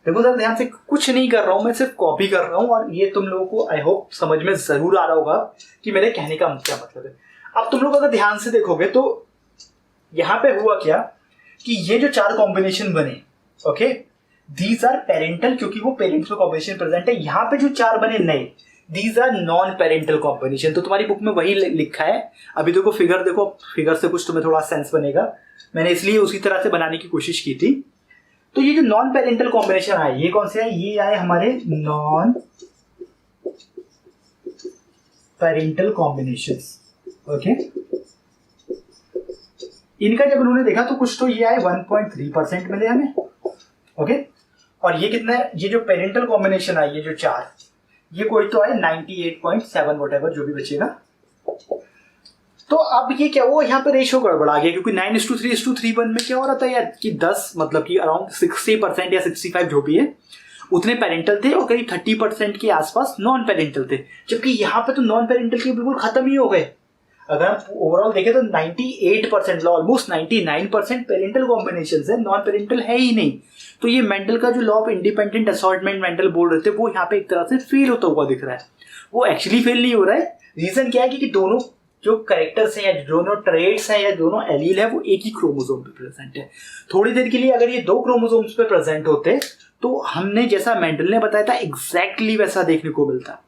देखो सर ध्यान से कुछ नहीं कर रहा हूं, मैं सिर्फ कॉपी कर रहा हूं, और ये तुम लोगों को आई होप समझ में जरूर आ रहा होगा कि मेरे कहने का क्या मतलब है। अब तुम लोग अगर ध्यान से देखोगे तो यहाँ पे हुआ क्या कि ये जो 4 कॉम्बिनेशन बने, ओके, दीज आर पेरेंटल, क्योंकि वो पेरेंट्स में कॉम्बिनेशन प्रेजेंट है। यहाँ पे जो 4 बने नए, these are non parental combination. तो तुम्हारी बुक में वही लिखा है। अभी देखो फिगर, देखो फिगर से कुछ तुम्हें थोड़ा सेंस बनेगा, मैंने इसलिए उसी तरह से बनाने की कोशिश की थी। तो ये जो नॉन पेरेंटल कॉम्बिनेशन आए, ये कौन से आए, ये आए हमारे नॉन पेरेंटल कॉम्बिनेशंस, ओके। इनका जब उन्होंने देखा तो कुछ तो ये आए 1.3% मिले हमें, ओके। और ये कितना है, ये जो पेरेंटल कॉम्बिनेशन आई, ये जो 4, ये कोई तो आए 98.7 वॉटेवर जो भी बचेगा। तो अब ये क्या हुआ, यहाँ पे रेशियो गड़बड़ा गया, क्योंकि 9:3:3:1 में क्या हो रहा था यार कि 10 मतलब कि अराउंड 60% या 65 जो भी है उतने पेरेंटल थे, और करीब 30% के आसपास नॉन पेरेंटल थे। जबकि यहाँ पे तो नॉन पेरेंटल के बिल्कुल खत्म ही हो गए। अगर हम ओवरऑल देखें तो 98%, ऑलमोस्ट 99% पेरेंटल कॉम्बिनेशन है, नॉन पेरेंटल है ही नहीं। तो ये मेंडल का जो law of independent assortment Mendel बोल रहे थे, वो यहाँ पे एक तरह से फेल होता हुआ दिख रहा है। वो एक्चुअली फेल नहीं हो रहा है। रीजन क्या है कि दोनों जो कैरेक्टर्स हैं या दोनों ट्रेट्स हैं या दोनों एलील है, वो एक ही क्रोमोसोम पे प्रेजेंट है। थोड़ी देर के लिए अगर ये 2 क्रोमोसोम्स पे प्रेजेंट होते तो हमने जैसा मेंडल ने बताया था एग्जैक्टली वैसा देखने को मिलता।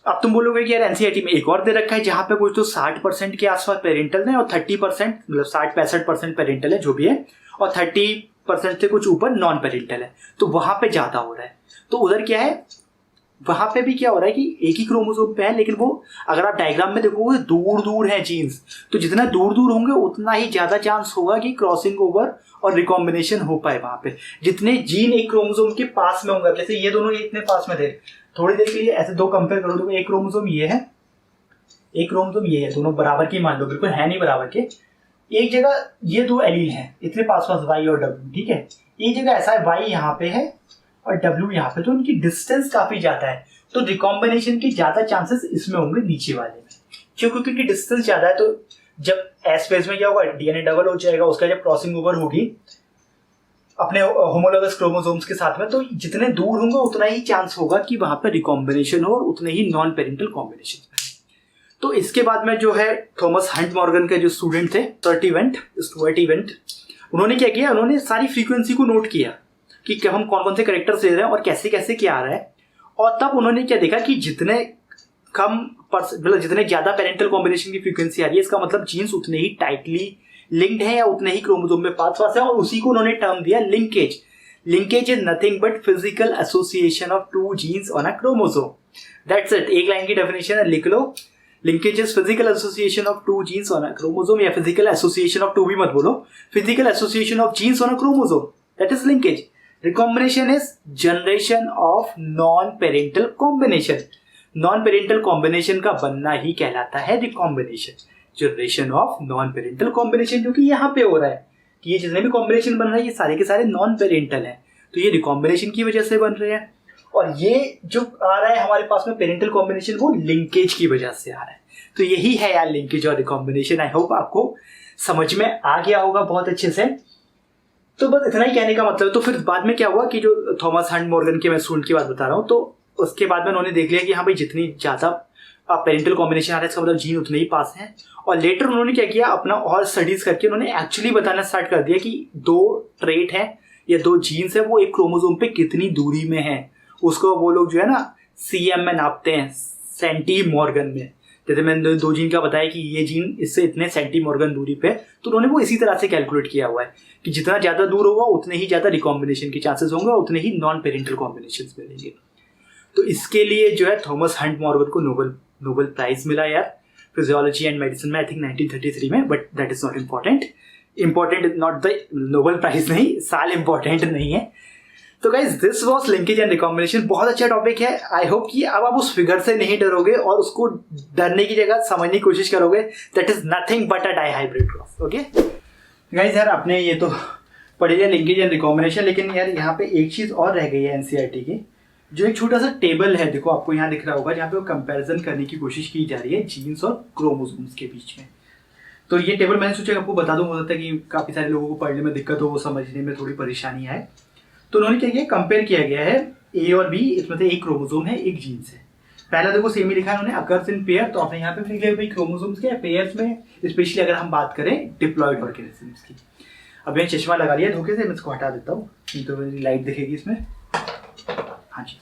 अब तुम बोलोगे कि यार एनसीईआरटी में एक और दे रखा है जहां पे कुछ तो 60% के आसपास पेरेंटल है और 30% मतलब 60-65% पेरेंटल है जो भी है, और 30% से कुछ ऊपर नॉन पेरेंटल है, तो वहां पे ज्यादा हो रहा है। तो उधर क्या है, वहां पे भी क्या हो रहा है कि एक ही क्रोमोसोम पे है, लेकिन वो अगर आप डायग्राम में देखोगे दूर दूर है जीन्स, तो जितना दूर दूर होंगे उतना ही ज्यादा चांस होगा कि क्रॉसिंग ओवर और रिकॉम्बिनेशन हो पाए वहां पे। जितने जीन एक क्रोमोसोम के पास में होंगे, जैसे ये दोनों इतने पास में थे, थोड़ी देर के लिए ऐसे 2 कंपेयर करो, तो एक क्रोमोसोम ये है, एक क्रोमोसोम ये है, दोनों बराबर की मान लो, बिल्कुल है नहीं बराबर के। एक जगह ये 2 एलील हैं इतने पास पास, वाई और डब्ल्यू, ठीक है। एक जगह ऐसा है वाई यहाँ पे है और W यहाँ पे, तो उनकी डिस्टेंस काफी ज्यादा है, तो रिकॉम्बिनेशन की ज्यादा चांसेस इसमें होंगे नीचे वाले में, क्योंकि उनकी डिस्टेंस ज्यादा है। तो जब एस फेज में क्या होगा, डीएनए डबल हो जाएगा, उसका जब क्रॉसिंग ओवर होगी अपने होमोलोगस क्रोमोसोम्स के साथ में, तो जितने दूर होंगे उतना ही चांस होगा कि वहां पर रिकॉम्बिनेशन हो और उतने ही नॉन पेरेंटल कॉम्बिनेशन। तो इसके बाद में जो है थॉमस हंट मॉर्गन के जो स्टूडेंट थे स्टुअर्ट इवेंट, उन्होंने क्या किया, उन्होंने सारी फ्रीक्वेंसी को नोट किया कि हम कौन कौन से कैरेक्टर्स ले रहे हैं और कैसे कैसे क्या आ रहा है। और तब उन्होंने क्या देखा कि जितने कम मतलब जितने ज्यादा पेरेंटल कॉम्बिनेशन की फ्रीक्वेंसी आ रही है, इसका मतलब जीन्स उतने ही टाइटली लिंक्ड है या उतने ही क्रोमोसोम में पास पास है, और उसी को उन्होंने टर्म दिया linkage. Linkage is nothing but physical association of 2 genes on a chromosome, that's it. एक लाइन की डेफिनेशन है, लिख लो, linkage is physical association of 2 genes on a chromosome, या फिजिकल एसोसिएशन ऑफ 2 भी मत बोलो, physical association of genes on a chromosome, that is linkage. Recombination is generation of non-parental combination. Non-parental combination का बनना ही कहलाता है recombination. Generation of non-parental combination, जो कि यहाँ पे हो रहा है कि ये जितने भी कॉम्बिनेशन बन रहे हैं ये सारे के सारे नॉन पेरेंटल हैं, तो ये रिकॉम्बिनेशन की वजह से बन रहे हैं। और ये जो आ रहा है हमारे पास में पेरेंटल कॉम्बिनेशन, वो लिंकेज की वजह से आ रहा है। तो यही है यार लिंकेज और रिकॉम्बिनेशन। आई होप आपको समझ में आ गया होगा बहुत अच्छे से। तो बस इतना ही कहने का मतलब। तो फिर बाद में क्या हुआ कि जो थॉमस हंट मॉर्गन के मैं स्टूडेंट की बात बता रहा हूँ, तो उसके बाद में उन्होंने देख लिया कि हाँ भाई जितनी ज्यादा पेरेंटल कॉम्बिनेशन आ रहा है इसका मतलब जीन उतने ही पास हैं। और लेटर उन्होंने क्या किया, अपना और स्टडीज करके उन्होंने एक्चुअली बताना स्टार्ट कर दिया कि 2 ट्रेट है या 2 जीन्स है वो एक क्रोमोसोम पे कितनी दूरी में है। उसको वो लोग जो है ना CM में नापते हैं, सेंटीमॉर्गन में। जैसे मैंने 2 जीन का बताया कि ये जीन इससे इतने सेंटीमॉर्गन दूरी पे, तो उन्होंने वो इसी तरह से कैलकुलेट किया हुआ है कि जितना ज़्यादा दूर होगा उतने ही ज़्यादा रिकॉम्बिनेशन के चांसेस होंगे, उतने ही नॉन पेरेंटल कॉम्बिनेशन मिलेंगे। तो इसके लिए जो है थॉमस हंट मॉर्गन को नोबेल प्राइज मिला यार, फिजियोलॉजी एंड मेडिसिन में, आई थिंक 1933 में, but that is not important not the Nobel prize, नहीं, साल इम्पॉर्टेंट नहीं है। तो guys this was linkage and recombination. बहुत अच्छा टॉपिक है। आई होप कि अब आप उस फिगर से नहीं डरोगे और उसको डरने की जगह समझने की कोशिश करोगे। That is nothing but a dihybrid cross. Okay guys, यार आपने ये तो पढ़ लिया लिंकेज एंड रिकॉम्बिनेशन, लेकिन यार यहाँ पे एक चीज और रह गई है एनसीईआरटी की, जो एक छोटा सा टेबल है, देखो आपको यहाँ दिख रहा होगा, जहाँ पे वो कंपैरिजन करने की कोशिश की जा रही है जीन्स और क्रोमोसोम्स के बीच में। तो ये टेबल मैंने सोचा आपको बता दूं, हो सकता है कि काफी सारे लोगों को पढ़ने में दिक्कत हो, वो समझने में थोड़ी परेशानी आए। तो उन्होंने क्या किया, कंपेयर किया गया है ए और बी, इसमें से एक क्रोमोसोम है एक जीन्स है। पहला देखो सेम ही लिखा है उन्होंने, अकर्स इन पेयर, तो आपने यहाँ पे लिख लिया भाई क्रोमोसोम्स के पेयर्स में, स्पेशली अगर हम बात करें डिप्लॉयड ऑर्गेनिजम्स की। अब मैं चश्मा लगा लिया धोखे से, मैं इसको हटा देता हूँ, नहीं तो मेरी लाइट दिखेगी इसमें। हाँ जी,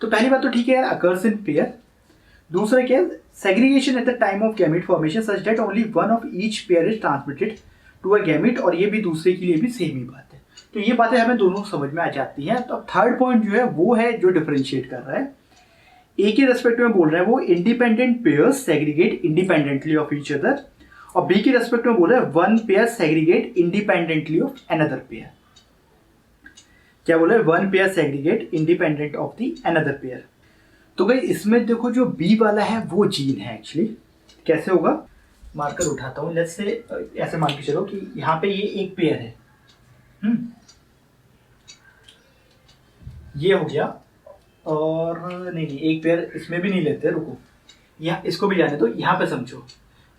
तो पहली बात तो ठीक है यार, अकर्स इन पेयर। दूसरा क्या है, segregation at the time of gamete formation such that only one of each pair is transmitted to a gamete, और ये भी दूसरे के लिए भी सेम ही बात है। तो ये बातें हमें दोनों समझ में आ जाती हैं। तो अब थर्ड पॉइंट जो है वो है जो डिफरेंशिएट कर रहा है, ए के रेस्पेक्ट में बोल रहा है वो independent pairs segregate independently of each other, और बी के रेस्पेक्ट में बोल रहा है one pair segregate independently of another pair. क्या बोला है, one pair segregate independent of the another pair. तो भाई इसमें देखो जो बी वाला है वो जीन है एक्चुअली। कैसे होगा, मार्कर उठाता हूँ, लेट्स से ऐसे मान के चलो कि यहाँ पे ये एक पेयर है, ये हो गया, और नहीं एक पेयर इसमें भी नहीं लेते, रुको यहाँ इसको भी जाने दो। यहाँ पे समझो,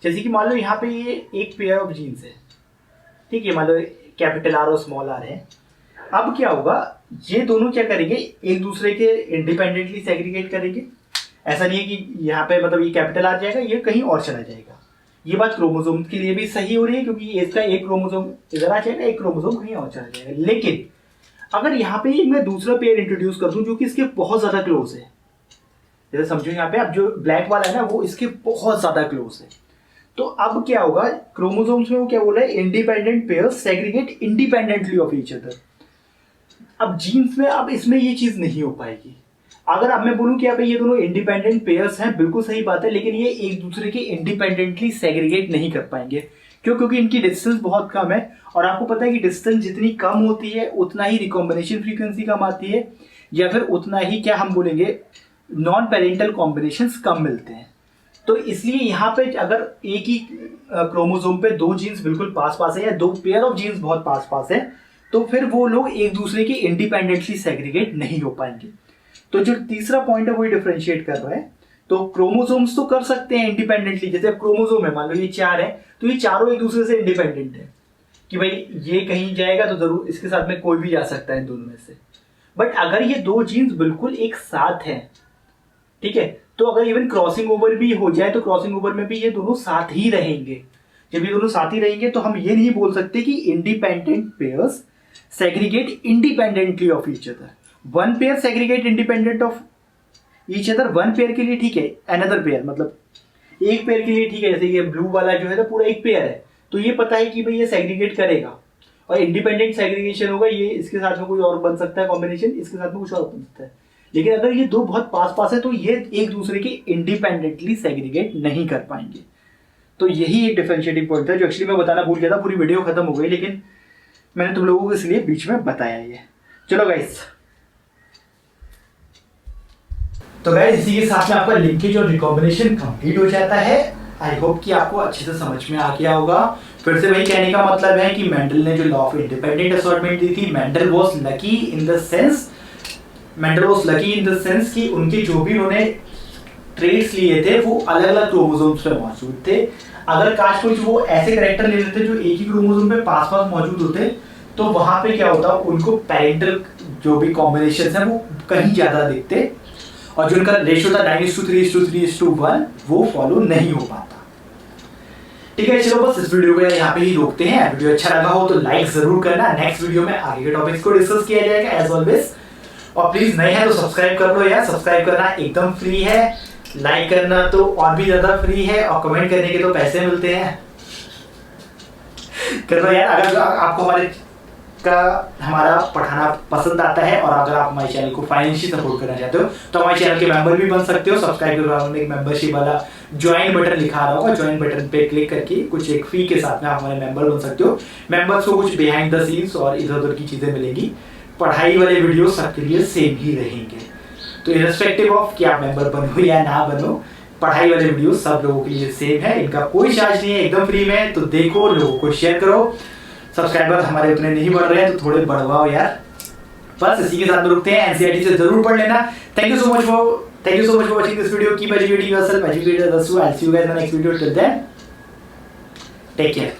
जैसे कि मान लो यहाँ पे ये एक पेयर ऑफ जीन्स है, ठीक है, मान लो कैपिटल आर और स्मॉल आर है। अब क्या होगा, ये दोनों क्या करेंगे, एक दूसरे के इंडिपेंडेंटली सेग्रीगेट करेंगे। ऐसा नहीं है कि यहाँ पे मतलब ये कैपिटल आ जाएगा, ये कहीं और चला जाएगा। ये बात क्रोमोसोम के लिए भी सही हो रही है, क्योंकि इसका एक क्रोमोसोम इधर आ जाएगा, एक क्रोमोसोम कहीं और चला जाएगा। लेकिन अगर यहाँ पे मैं दूसरा पेयर इंट्रोड्यूस कर दूं जो कि इसके बहुत ज्यादा क्लोज है, जैसे समझो यहाँ पे अब जो ब्लैक वाला है ना वो इसके बहुत ज्यादा क्लोज है, तो अब क्या होगा, क्रोमोसोम्स में वो क्या बोल रहा है, independent pairs segregate independently of each other. अब जीन्स में अब इसमें ये चीज नहीं हो पाएगी। अगर अब मैं बोलूं कि यहाँ पे ये दोनों इंडिपेंडेंट पेयर्स हैं, बिल्कुल सही बात है, लेकिन ये एक दूसरे के इंडिपेंडेंटली सेग्रीगेट नहीं कर पाएंगे। क्यों? क्योंकि इनकी डिस्टेंस बहुत कम है, और आपको पता है कि डिस्टेंस जितनी कम होती है उतना ही रिकॉम्बिनेशन फ्रीक्वेंसी कम आती है, या फिर उतना ही क्या हम बोलेंगे नॉन पेरेंटल कॉम्बिनेशंस कम मिलते हैं। तो इसलिए यहाँ पे अगर एक ही क्रोमोसोम पे दो जीन्स बिल्कुल पास पास है, या दो पेयर ऑफ जीन्स बहुत पास पास है, तो फिर वो लोग एक दूसरे के इंडिपेंडेंटली सेग्रीगेट नहीं हो पाएंगे। तो जो तीसरा पॉइंट है वही डिफरेंशिएट कर रहा है। तो क्रोमोसोम्स तो कर सकते हैं इंडिपेंडेंटली, जैसे अब क्रोमोसोम है, मान लो ये 4 है, तो ये चारों एक दूसरे से इंडिपेंडेंट है कि भाई ये कहीं जाएगा तो जरूर इसके साथ में कोई भी जा सकता है इन दोनों में से। बट अगर ये दो जीन्स बिल्कुल एक साथ हैं, ठीक है, तो अगर इवन क्रॉसिंग ओवर भी हो जाए तो क्रॉसिंग ओवर में भी ये दोनों साथ ही रहेंगे। जब ये दोनों साथ ही रहेंगे तो हम ये नहीं बोल सकते कि independent pairs segregate independently of each other. One pair segregate independent of each other, one pair के लिए ठीक है, अनदर पेयर मतलब एक पेयर के लिए ठीक है, जैसे ये ब्लू वाला जो है तो पूरा एक पेयर है, तो ये पता है कि भाई ये सेग्रीगेट करेगा, और इंडिपेंडेंट सेग्रीगेशन होगा, ये इसके साथ में कोई और बन सकता है कॉम्बिनेशन, इसके साथ में कुछ और बन सकता है। लेकिन अगर ये दो बहुत पास पास है तो ये एक दूसरे के इंडिपेंडेंटली सेग्रीगेट नहीं कर पाएंगे। तो यही एक डिफरेंशिएटिंग पॉइंट था जो एक्चुअली मैं बताना भूल गया था, पूरी वीडियो खत्म हो गई, लेकिन मैंने तुम लोगों को इसलिए बीच में बताया ये। चलो गाइस, तो गाइस इसी के साथ में आपका लिंकेज और रिकॉम्बिनेशन कंप्लीट हो जाता है। आई होप कि आपको अच्छे से समझ में आ गया होगा। फिर से वही कहने का मतलब है कि मेंडल ने जो लॉ ऑफ इंडिपेंडेंट असॉर्टमेंट दी थी, Mendel was lucky in the sense कि उनके जो भी उन्होंने ट्रेड्स लिए थे वो अलग अलग क्रोमोसोम्स पे मौजूद थे। अगर काश कुछ वो ऐसे कैरेक्टर ले लेते जो एक ही क्रोमोसोम पे पास पास मौजूद होते, तो वहां पे क्या होता, उनको पेरेंटल जो भी कॉम्बिनेशंस हैं वो कहीं ज्यादा दिखते, और जो उनका रेशियो था 9:3:3:1 वो फॉलो नहीं हो पाता। ठीक है, चलो बस इस वीडियो को यहाँ पे ही रोकते हैं। वीडियो अच्छा लगा हो तो लाइक जरूर करना। नेक्स्ट वीडियो में आगे के टॉपिक्स को डिस्कस किया जाएगा एज ऑलवेज, और प्लीज नए हैं तो सब्सक्राइब कर लो यार, सब्सक्राइब करना एकदम फ्री है। लाइक करना तो और भी ज्यादा फ्री है और कमेंट करने के तो पैसे मिलते हैं। कर दो यार। अगर आपको हमारा पढ़ाना पसंद आता है और अगर आप हमारे चैनल को फाइनेंशियली सपोर्ट करना चाहते हो तो हमारे चैनल के मेंबर भी बन सकते हो। सब्सक्राइब के एक मेंबरशिप वाला ज्वाइन बटन लिखा रहा होगा, ज्वाइन बटन पे क्लिक करके कुछ एक फी के साथ में आप हमारे मेंबर बन सकते हो। मेंबर्स को कुछ बिहाइंड द सीन्स और इधर उधर की चीजें मिलेंगी। पढ़ाई वाले वीडियो सबके लिए सेम ही रहेंगे। तो इररिस्पेक्टिव ऑफ कि आप मेंबर बनो या ना बनो, पढ़ाई वाले वीडियो सब लोगों के लिए सेम है, इनका कोई चार्ज नहीं है, एकदम फ्री में। तो देखो, लोगों को शेयर करो। सब्सक्राइबर हमारे उतने नहीं बढ़ रहे हैं तो थोड़े बढ़वाओ यार। बस इसी के साथ में रुकते हैं। एनसीईआरटी से जरूर पढ़ लेना। Thank you so much for watching this video. Keep educating yourself, educate others. I will see you guys in the next video. Till then take care.